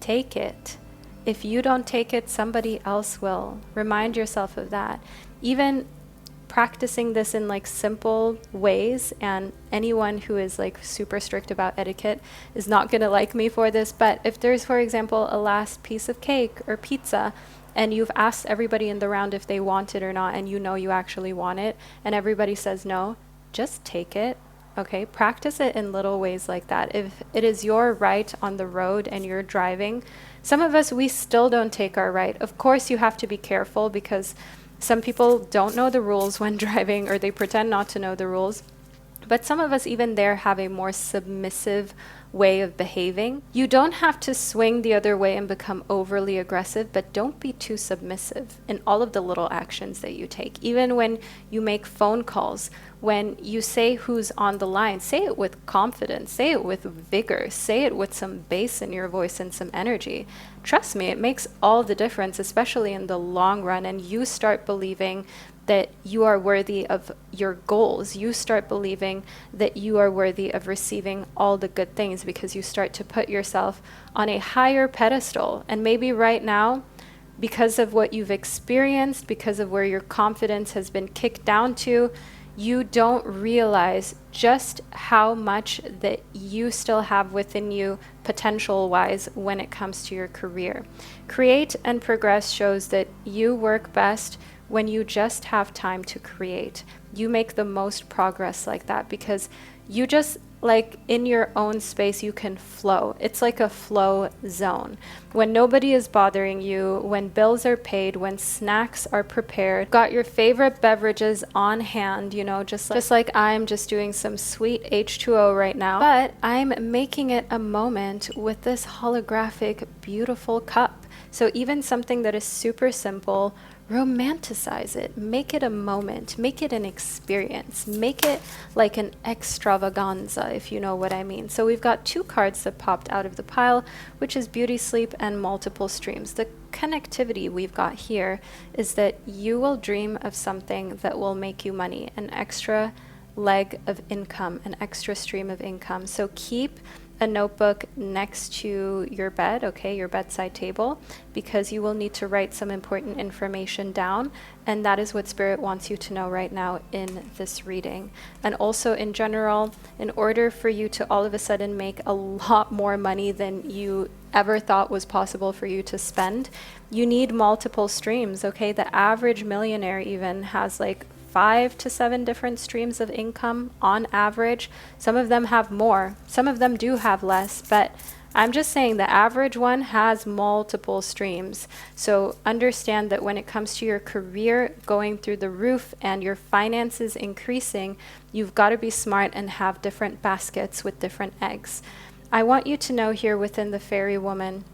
Take it. If you don't take it, somebody else will. Remind yourself of that. Even practicing this in like simple ways, and anyone who is like super strict about etiquette is not going to like me for this, but if there's, for example, a last piece of cake or pizza and you've asked everybody in the round if they want it or not, and you know you actually want it, and everybody says no, just take it. Okay, practice it in little ways like that. If it is your right on the road and you're driving, some of us, we still don't take our right. Of course, you have to be careful, because some people don't know the rules when driving, or they pretend not to know the rules. But some of us, even there, have a more submissive way of behaving. You don't have to swing the other way and become overly aggressive, but don't be too submissive in all of the little actions that you take. Even when you make phone calls, when you say who's on the line, say it with confidence, say it with vigor, say it with some bass in your voice and some energy. Trust me, it makes all the difference, especially in the long run, and you start believing that you are worthy of your goals. You start believing that you are worthy of receiving all the good things because you start to put yourself on a higher pedestal. And maybe right now, because of what you've experienced, because of where your confidence has been kicked down to, you don't realize just how much that you still have within you potential-wise when it comes to your career. Create and Progress shows that you work best when you just have time to create. You make the most progress like that because you just, like in your own space, you can flow. It's like a flow zone. When nobody is bothering you, when bills are paid, when snacks are prepared, got your favorite beverages on hand, you know, just like I'm just doing some sweet H2O right now, but I'm making it a moment with this holographic, beautiful cup. So even something that is super simple, romanticize it, make it a moment, make it an experience, make it like an extravaganza, if you know what I mean. So we've got 2 cards that popped out of the pile, which is Beauty Sleep and Multiple Streams. The connectivity we've got here is that you will dream of something that will make you money, an extra leg of income, an extra stream of income. So keep a notebook next to your bed, okay, your bedside table, because you will need to write some important information down, and that is what Spirit wants you to know right now in this reading. And also in general, in order for you to all of a sudden make a lot more money than you ever thought was possible for you to spend, you need multiple streams, okay? The average millionaire even has like 5 to 7 different streams of income on average. Some of them have more, some of them do have less, but I'm just saying the average one has multiple streams. So understand that when it comes to your career going through the roof and your finances increasing, you've got to be smart and have different baskets with different eggs. I want you to know here within the Fairy Woman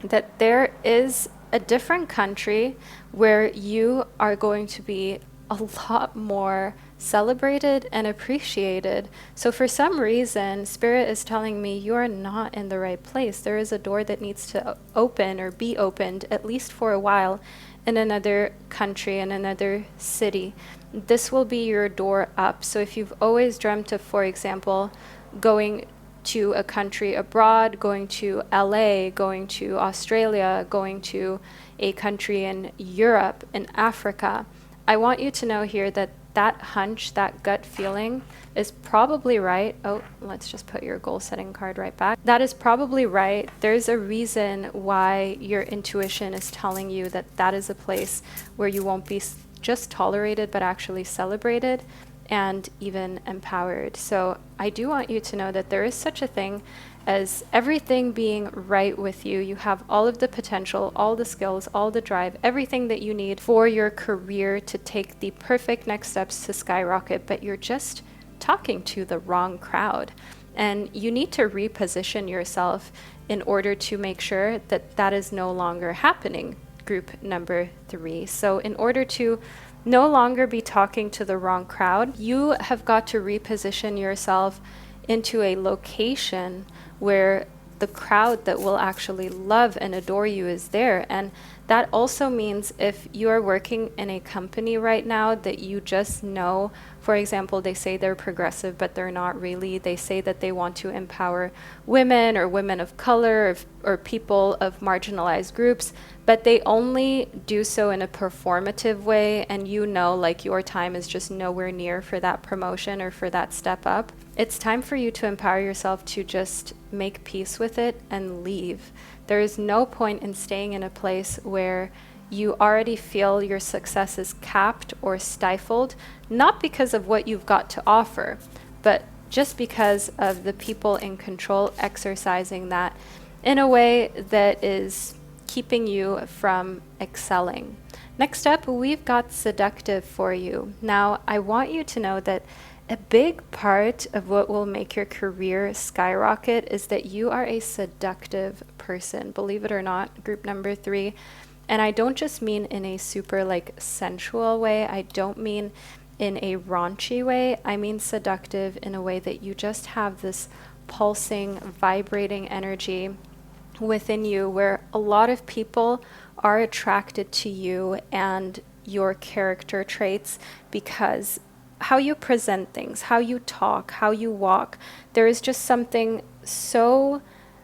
that there is a different country where you are going to be a lot more celebrated and appreciated. So for some reason, Spirit is telling me you are not in the right place. There is a door that needs to open or be opened, at least for a while, in another country, in another city. This will be your door up. So if you've always dreamt of, for example, going to a country abroad, going to LA, going to Australia, going to a country in Europe, in Africa, I want you to know here that that hunch, that gut feeling is probably right. Oh, let's just put your goal setting card right back. That is probably right. There's a reason why your intuition is telling you that that is a place where you won't be just tolerated, but actually celebrated and even empowered. So I do want you to know that there is such a thing as everything being right with you. You have all of the potential, all the skills, all the drive, everything that you need for your career to take the perfect next steps to skyrocket, but you're just talking to the wrong crowd. And you need to reposition yourself in order to make sure that that is no longer happening. Group number 3. So in order to no longer be talking to the wrong crowd, you have got to reposition yourself into a location where the crowd that will actually love and adore you is there. And that also means if you are working in a company right now that you just know, for example, they say they're progressive, but they're not really. They say that they want to empower women or women of color or people of marginalized groups, but they only do so in a performative way, and you know, like, your time is just nowhere near for that promotion or for that step up. It's time for you to empower yourself to just make peace with it and leave. There is no point in staying in a place where you already feel your success is capped or stifled, not because of what you've got to offer, but just because of the people in control exercising that in a way that is keeping you from excelling. Next up, we've got seductive for you. Now, I want you to know that A big part of what will make your career skyrocket is that you are a seductive person. Believe it or not, group number 3. And I don't just mean in a super like sensual way. I don't mean in a raunchy way. I mean seductive in a way that you just have this pulsing, vibrating energy within you where a lot of people are attracted to you and your character traits because how you present things, how you talk, how you walk. There is just something so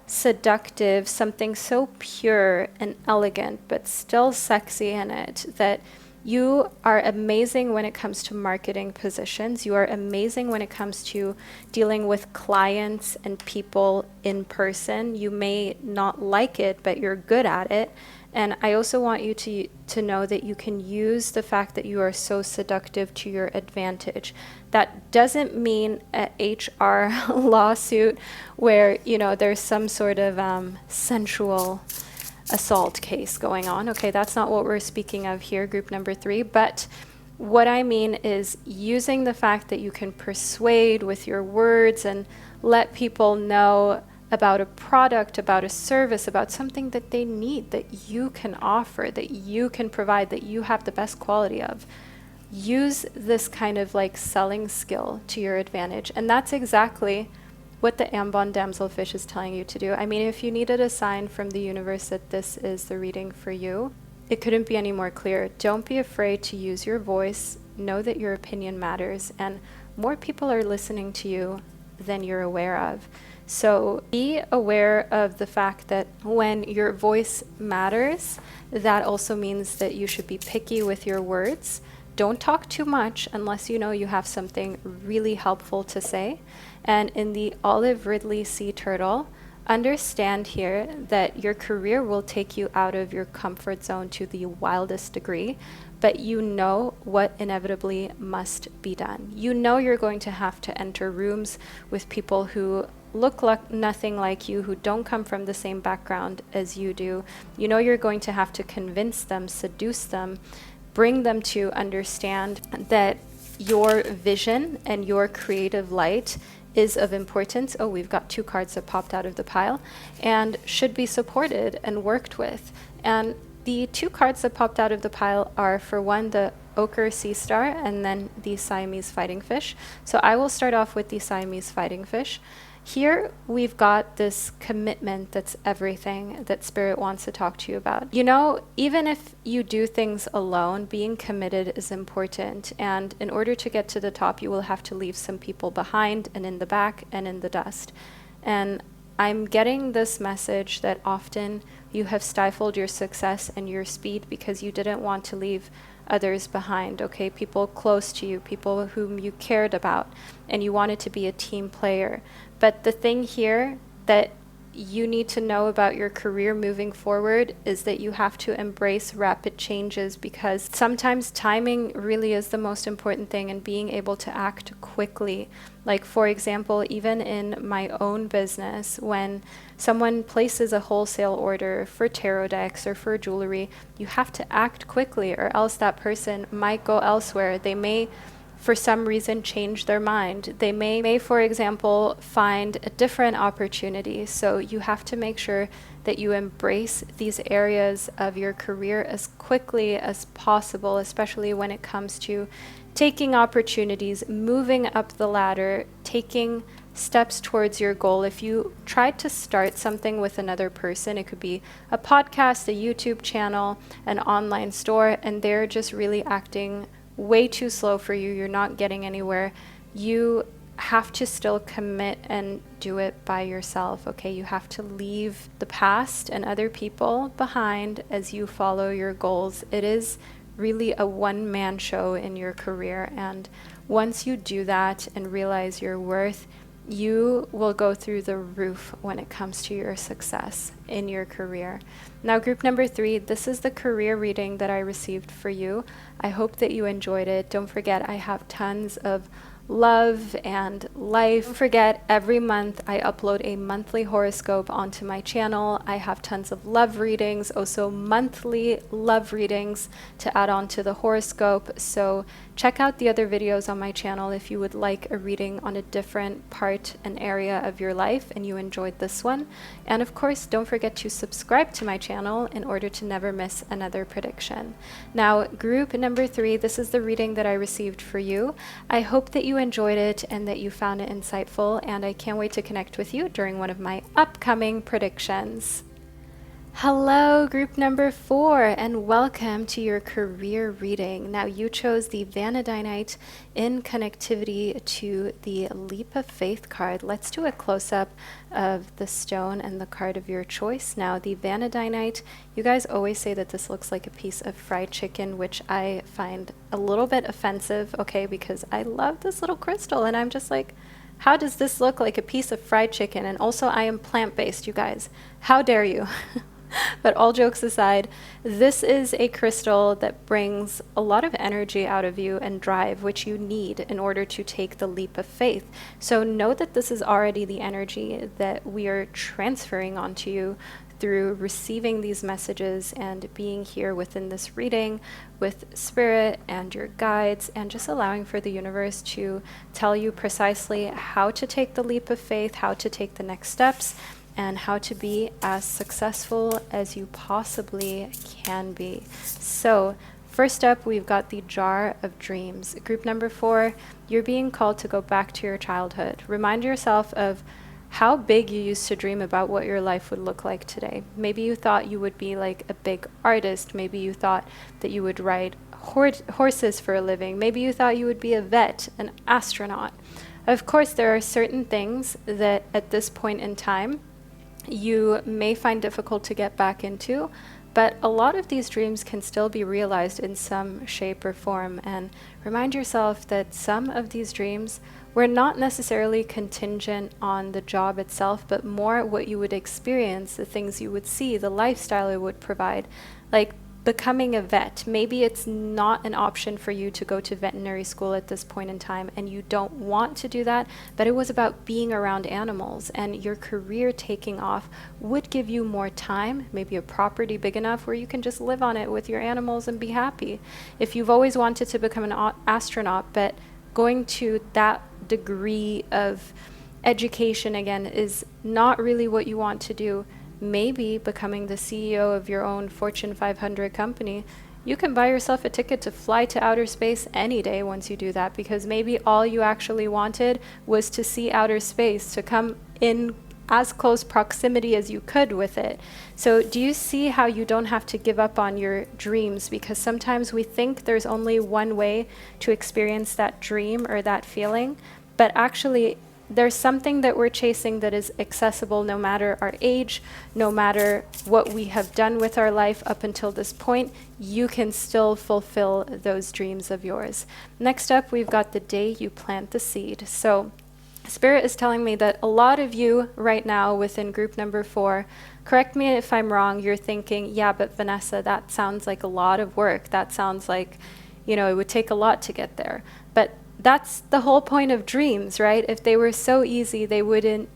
seductive, something so pure and elegant, but still sexy in it that you are amazing when it comes to marketing positions. You are amazing when it comes to dealing with clients and people in person. You may not like it, but you're good at it. And I also want you to know that you can use the fact that you are so seductive to your advantage. That doesn't mean a HR lawsuit where, there's some sort of sensual assault case going on. Okay, that's not what we're speaking of here, group number 3. But what I mean is using the fact that you can persuade with your words and let people know about a product, about a service, about something that they need, that you can offer, that you can provide, that you have the best quality of. Use this kind of like selling skill to your advantage. And that's exactly what the Ambon damselfish is telling you to do. I mean, if you needed a sign from the universe that this is the reading for you, it couldn't be any more clear. Don't be afraid to use your voice. Know that your opinion matters, and more people are listening to you than you're aware of. So be aware of the fact that when your voice matters, that also means that you should be picky with your words. Don't talk too much unless you know you have something really helpful to say. And in the Olive Ridley Sea Turtle, understand here that your career will take you out of your comfort zone to the wildest degree, but you know what inevitably must be done. You know you're going to have to enter rooms with people who look like nothing like you, who don't come from the same background as you do. You know you're going to have to convince them, seduce them, bring them to understand that your vision and your creative light is of importance. Oh, we've got 2 cards that popped out of the pile and should be supported and worked with. And the 2 cards that popped out of the pile are, for one, the Ochre Sea Star and then the Siamese Fighting Fish. So I will start off with the Siamese Fighting Fish. Here we've got this commitment that's everything that Spirit wants to talk to you about. Even if you do things alone, being committed is important. And in order to get to the top, you will have to leave some people behind and in the back and in the dust. And I'm getting this message that often you have stifled your success and your speed because you didn't want to leave others behind, okay? People close to you, people whom you cared about, and you wanted to be a team player. But the thing here that you need to know about your career moving forward is that you have to embrace rapid changes, because sometimes timing really is the most important thing, and being able to act quickly. Like, for example, even in my own business, when someone places a wholesale order for tarot decks or for jewelry, you have to act quickly, or else that person might go elsewhere. They may, for some reason, change their mind. They may, for example, find a different opportunity. So you have to make sure that you embrace these areas of your career as quickly as possible, especially when it comes to taking opportunities, moving up the ladder, taking steps towards your goal. If you try to start something with another person, it could be a podcast, a YouTube channel, an online store, and they're just really acting way too slow for you, you're not getting anywhere, you have to still commit and do it by yourself, okay? You have to leave the past and other people behind as you follow your goals. It is really a one-man show in your career, and once you do that and realize your worth, you will go through the roof when it comes to your success in your career. Now, group number 3, this is the career reading that I received for you. I hope that you enjoyed it. Don't forget, I have tons of love and life. Don't forget, every month I upload a monthly horoscope onto my channel. I have tons of love readings, also monthly love readings to add on to the horoscope. So check out the other videos on my channel if you would like a reading on a different part and area of your life and you enjoyed this one. And of course, don't forget to subscribe to my channel in order to never miss another prediction. Now, group number 3, this is the reading that I received for you. I hope that you enjoyed it and that you found it insightful, and I can't wait to connect with you during one of my upcoming predictions. Hello, group number 4, and welcome to your career reading. Now, you chose the Vanadinite in connectivity to the Leap of Faith card. Let's do a close-up of the stone and the card of your choice. Now, the Vanadinite, you guys always say that this looks like a piece of fried chicken, which I find a little bit offensive, okay, because I love this little crystal, and I'm just like, how does this look like a piece of fried chicken? And also, I am plant-based, you guys. How dare you? But all jokes aside, this is a crystal that brings a lot of energy out of you and drive, which you need in order to take the leap of faith. So know that this is already the energy that we are transferring onto you through receiving these messages and being here within this reading with spirit and your guides, and just allowing for the universe to tell you precisely how to take the leap of faith, how to take the next steps, and how to be as successful as you possibly can be. So first up, we've got the Jar of Dreams. Group number 4, you're being called to go back to your childhood. Remind yourself of how big you used to dream about what your life would look like today. Maybe you thought you would be like a big artist. Maybe you thought that you would ride horses for a living. Maybe you thought you would be a vet, an astronaut. Of course, there are certain things that at this point in time you may find difficult to get back into, but a lot of these dreams can still be realized in some shape or form. And remind yourself that some of these dreams were not necessarily contingent on the job itself, but more what you would experience, the things you would see, the lifestyle it would provide. Like becoming a vet. Maybe it's not an option for you to go to veterinary school at this point in time, and you don't want to do that, but it was about being around animals, and your career taking off would give you more time, maybe a property big enough where you can just live on it with your animals and be happy. If you've always wanted to become an astronaut, but going to that degree of education again is not really what you want to do, maybe becoming the CEO of your own Fortune 500 company, you can buy yourself a ticket to fly to outer space any day once you do that, because maybe all you actually wanted was to see outer space, to come in as close proximity as you could with it. So do you see how you don't have to give up on your dreams? Because sometimes we think there's only one way to experience that dream or that feeling, but actually there's something that we're chasing that is accessible no matter our age, no matter what we have done with our life up until this point. You can still fulfill those dreams of yours. Next up, we've got the day you plant the seed. So Spirit is telling me that a lot of you right now within group number 4, correct me if I'm wrong, you're thinking, yeah, but Vanessa, that sounds like a lot of work. That sounds like, it would take a lot to get there. But that's the whole point of dreams, right? If they were so easy, they wouldn't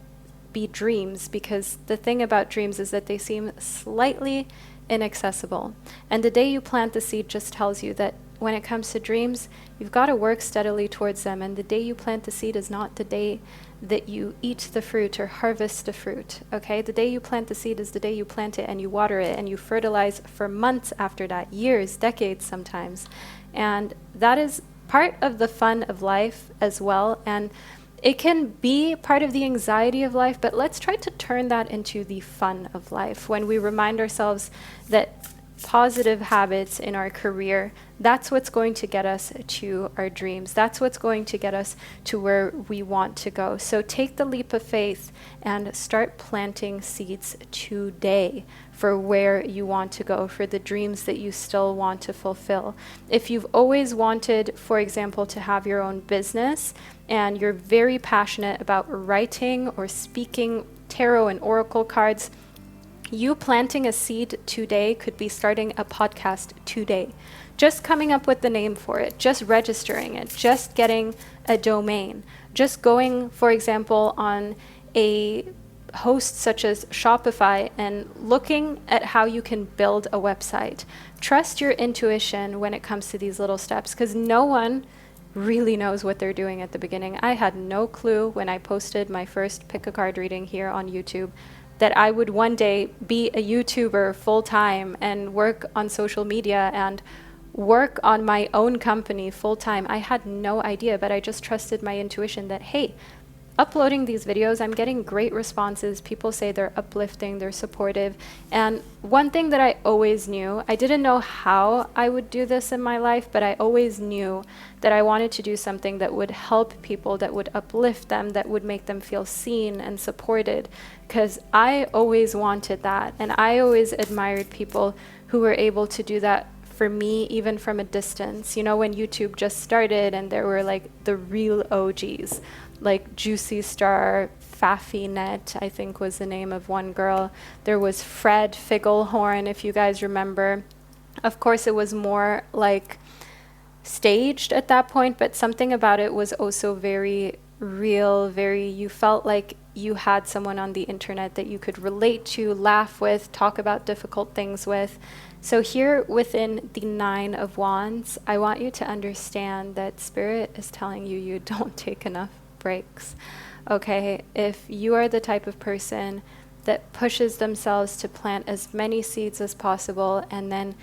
be dreams, because the thing about dreams is that they seem slightly inaccessible. And the day you plant the seed just tells you that when it comes to dreams, you've got to work steadily towards them. And the day you plant the seed is not the day that you eat the fruit or harvest the fruit, okay? The day you plant the seed is the day you plant it and you water it and you fertilize for months after that, years, decades sometimes. And that is part of the fun of life as well, and it can be part of the anxiety of life, but let's try to turn that into the fun of life. When we remind ourselves that positive habits in our career, that's what's going to get us to our dreams. That's what's going to get us to where we want to go. So take the leap of faith and start planting seeds today for where you want to go, for the dreams that you still want to fulfill. If you've always wanted, for example, to have your own business, and you're very passionate about writing or speaking tarot and oracle cards, You planting a seed today could be starting a podcast today. Just coming up with the name for it, just registering it, just getting a domain, just going, for example, on a host such as Shopify and looking at how you can build a website. Trust your intuition when it comes to these little steps, because no one really knows what they're doing at the beginning. I had no clue when I posted my first pick a card reading here on YouTube that I would one day be a YouTuber full time and work on social media and work on my own company full time. I had no idea, but I just trusted my intuition that, hey, uploading these videos, I'm getting great responses. People say they're uplifting, they're supportive. And one thing that I always knew, I didn't know how I would do this in my life, but I always knew that I wanted to do something that would help people, that would uplift them, that would make them feel seen and supported. Because I always wanted that. And I always admired people who were able to do that for me, even from a distance. You know, when YouTube just started and there were like the real OGs, like Juicy Star, Fafinet, I think was the name of one girl. There was Fred Figglehorn, if you guys remember. Of course, it was more like staged at that point, but something about it was also very real, you felt like you had someone on the internet that you could relate to, laugh with, talk about difficult things with. So here within the 9 of Wands, I want you to understand that Spirit is telling you you don't take enough breaks. Okay, if you are the type of person that pushes themselves to plant as many seeds as possible, and then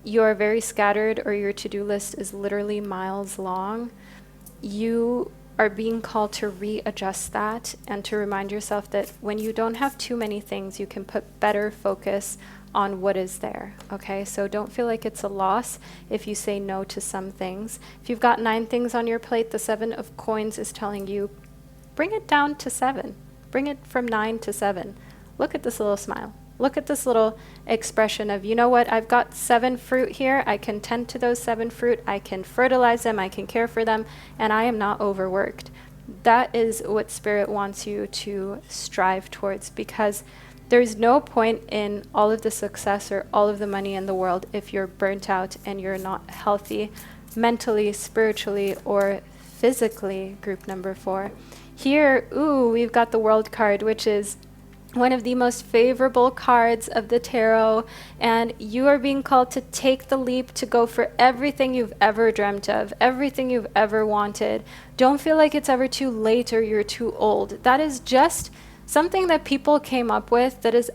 you're very scattered or your to-do list is literally miles long, you are being called to readjust that and to remind yourself that when you don't have too many things, you can put better focus on what is there. Okay, so don't feel like it's a loss if you say no to some things. If you've got 9 things on your plate, the 7 of coins is telling you, bring it down to 7. Bring it from 9 to 7. Look at this little smile. Look at this little expression of, you know what, I've got 7 fruit here. I can tend to those 7 fruit. I can fertilize them. I can care for them. And I am not overworked. That is what Spirit wants you to strive towards, because there's no point in all of the success or all of the money in the world if you're burnt out and you're not healthy mentally, spiritually, or physically. Group number 4. Here, we've got the World card, which is one of the most favorable cards of the tarot, and you are being called to take the leap to go for everything you've ever dreamt of, everything you've ever wanted. Don't feel like it's ever too late or you're too old. That is just something that people came up with that is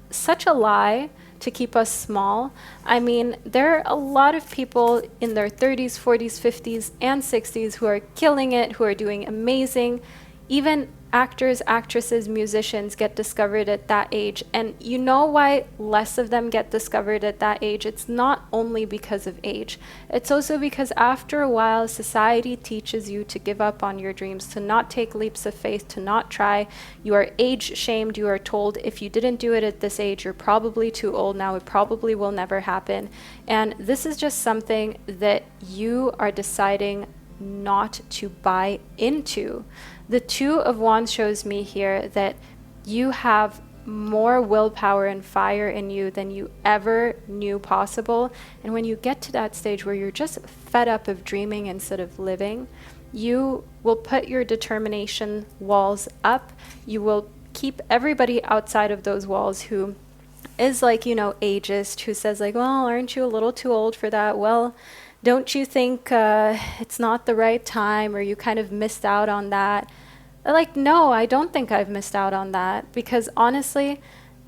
such a lie to keep us small. I mean, there are a lot of people in their 30s, 40s, 50s, and 60s who are killing it, who are doing amazing. Even actors, actresses, musicians get discovered at that age. And you know why less of them get discovered at that age? It's not only because of age. It's also because after a while, society teaches you to give up on your dreams, to not take leaps of faith, to not try. You are age shamed. You are told if you didn't do it at this age, you're probably too old now. It probably will never happen. And this is just something that you are deciding not to buy into. The 2 of Wands shows me here that you have more willpower and fire in you than you ever knew possible. And when you get to that stage where you're just fed up of dreaming instead of living, you will put your determination walls up. You will keep everybody outside of those walls who is like, you know, ageist, who says like, well, aren't you a little too old for that? Well, don't you think it's not the right time, or you kind of missed out on that? Like, no, I don't think I've missed out on that, because honestly,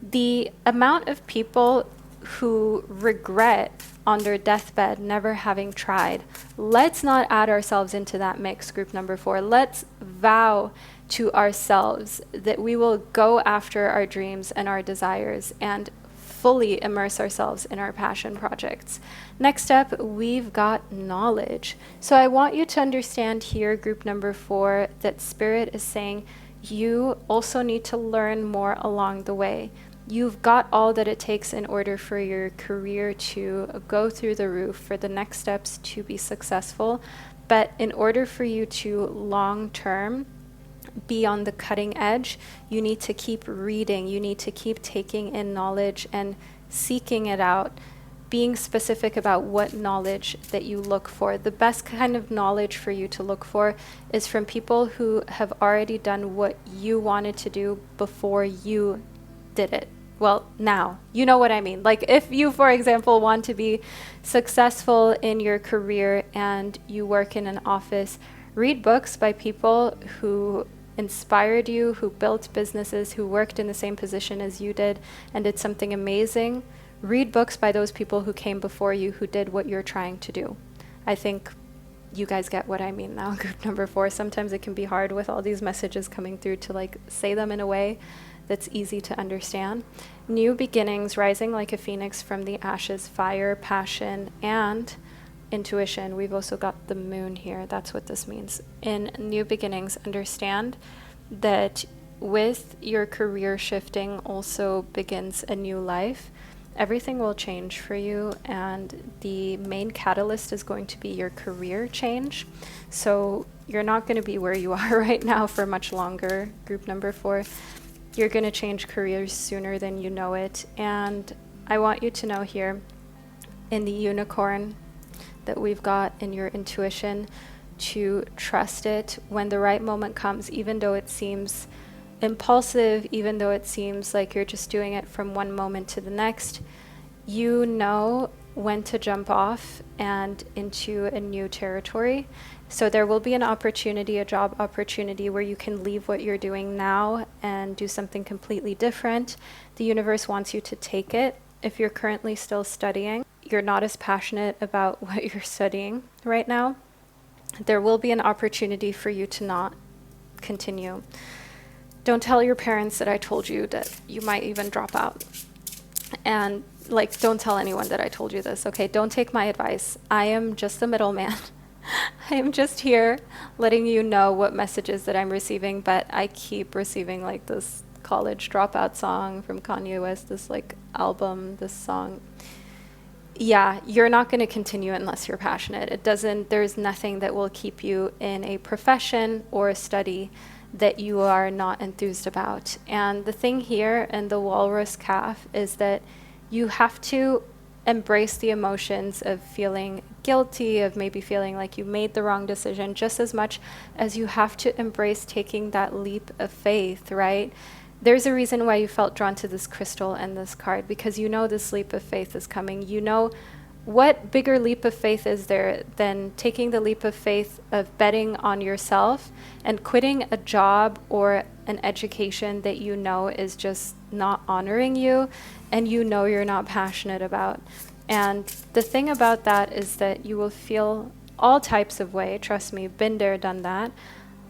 the amount of people who regret on their deathbed never having tried, let's not add ourselves into that mix. Group number 4, let's vow to ourselves that we will go after our dreams and our desires and fully immerse ourselves in our passion projects. Next up, we've got knowledge. So I want you to understand here, group number 4, that Spirit is saying you also need to learn more along the way. You've got all that it takes in order for your career to go through the roof, for the next steps to be successful. But in order for you to long term be on the cutting edge, you need to keep reading, you need to keep taking in knowledge and seeking it out, being specific about what knowledge that you look for. The best kind of knowledge for you to look for is from people who have already done what you wanted to do before you did it. Well, now, you know what I mean. Like if you, for example, want to be successful in your career and you work in an office, read books by people who inspired you, who built businesses, who worked in the same position as you did and did something amazing. Read books by those people who came before you, who did what you're trying to do. I think you guys get what I mean now. Group number 4, sometimes it can be hard with all these messages coming through to like say them in a way that's easy to understand. New beginnings, rising like a phoenix from the ashes, fire, passion, and intuition. We've also got the moon here. That's what this means. In new beginnings, understand that with your career shifting also begins a new life. Everything will change for you, and the main catalyst is going to be your career change. So you're not going to be where you are right now for much longer. Group number 4, you're going to change careers sooner than you know it. And I want you to know here in the unicorn that we've got in your intuition to trust it when the right moment comes, even though it seems impulsive, even though it seems like you're just doing it from one moment to the next. You know when to jump off and into a new territory. So there will be an opportunity, a job opportunity, where you can leave what you're doing now and do something completely different. The universe wants you to take it. If you're currently still studying, you're not as passionate about what you're studying right now, there will be an opportunity for you to not continue. Don't tell your parents that I told you that you might even drop out. And like, don't tell anyone that I told you this, okay? Don't take my advice. I am just the middleman. I am just here letting you know what messages that I'm receiving, but I keep receiving like this college dropout song from Kanye West, this like album, this song. Yeah, you're not going to continue unless you're passionate. There's nothing that will keep you in a profession or a study that you are not enthused about. And the thing here in the walrus calf is that you have to embrace the emotions of feeling guilty, of maybe feeling like you made the wrong decision, just as much as you have to embrace taking that leap of faith, right? There's a reason why you felt drawn to this crystal and this card, because you know this leap of faith is coming. You know, what bigger leap of faith is there than taking the leap of faith of betting on yourself and quitting a job or an education that you know is just not honoring you and you know you're not passionate about. And the thing about that is that you will feel all types of way. Trust me, been there, done that.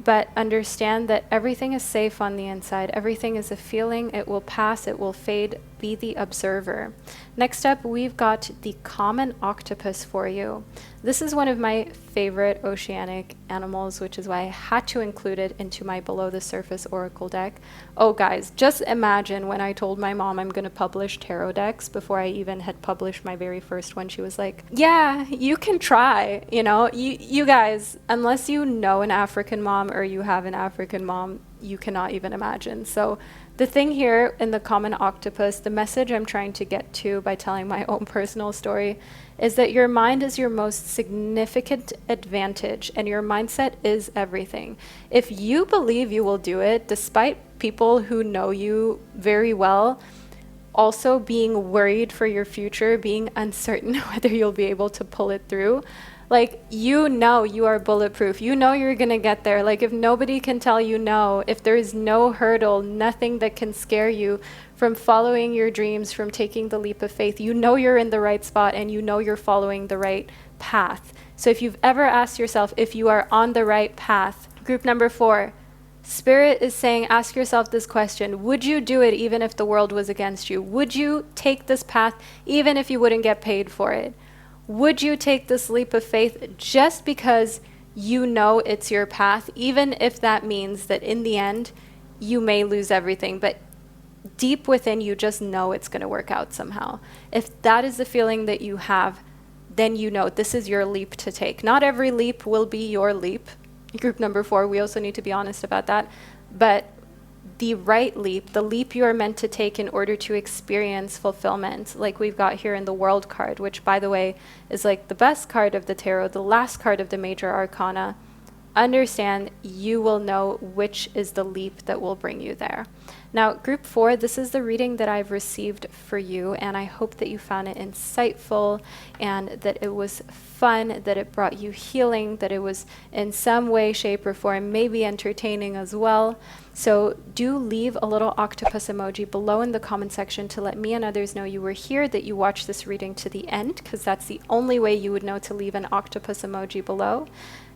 But understand that everything is safe on the inside. Everything is a feeling. It will pass. It will fade. Be the observer. Next up, we've got the common octopus for you. This is one of my favorite oceanic animals, which is why I had to include it into my below the surface oracle deck. Oh guys, just imagine when I told my mom I'm going to publish tarot decks before I even had published my very first one. She was like, yeah, you can try. You know, you guys, unless you know an African mom or you have an African mom, you cannot even imagine. So the thing here in the common octopus, the message I'm trying to get to by telling my own personal story, is that your mind is your most significant advantage and your mindset is everything. If you believe you will do it, despite people who know you very well also being worried for your future, being uncertain whether you'll be able to pull it through, like, you know you are bulletproof. You know you're going to get there. Like, if nobody can tell you no, if there is no hurdle, nothing that can scare you from following your dreams, from taking the leap of faith, you know you're in the right spot and you know you're following the right path. So if you've ever asked yourself if you are on the right path, group number 4, Spirit is saying, ask yourself this question. Would you do it even if the world was against you? Would you take this path even if you wouldn't get paid for it? Would you take this leap of faith just because you know it's your path, even if that means that in the end, you may lose everything, but deep within you just know it's going to work out somehow? If that is the feeling that you have, then you know this is your leap to take. Not every leap will be your leap. Group number 4, we also need to be honest about that. but the right leap, the leap you are meant to take in order to experience fulfillment, like we've got here in the World card, which, by the way, is like the best card of the tarot, the last card of the major arcana. Understand you will know which is the leap that will bring you there. Now, group 4, this is the reading that I've received for you, and I hope that you found it insightful and that it was fun, that it brought you healing, that it was in some way, shape, or form maybe entertaining as well. So do leave a little octopus emoji below in the comment section to let me and others know you were here, that you watched this reading to the end, because that's the only way you would know to leave an octopus emoji below.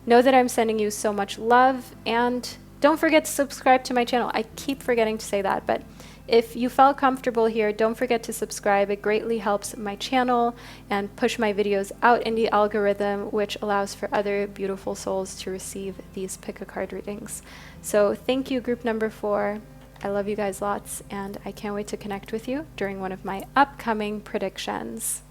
Know that I'm sending you so much love, and don't forget to subscribe to my channel. I keep forgetting to say that, but if you felt comfortable here, don't forget to subscribe. It greatly helps my channel and push my videos out in the algorithm, which allows for other beautiful souls to receive these pick a card readings. So thank you, group number 4. I love you guys lots, and I can't wait to connect with you during one of my upcoming predictions.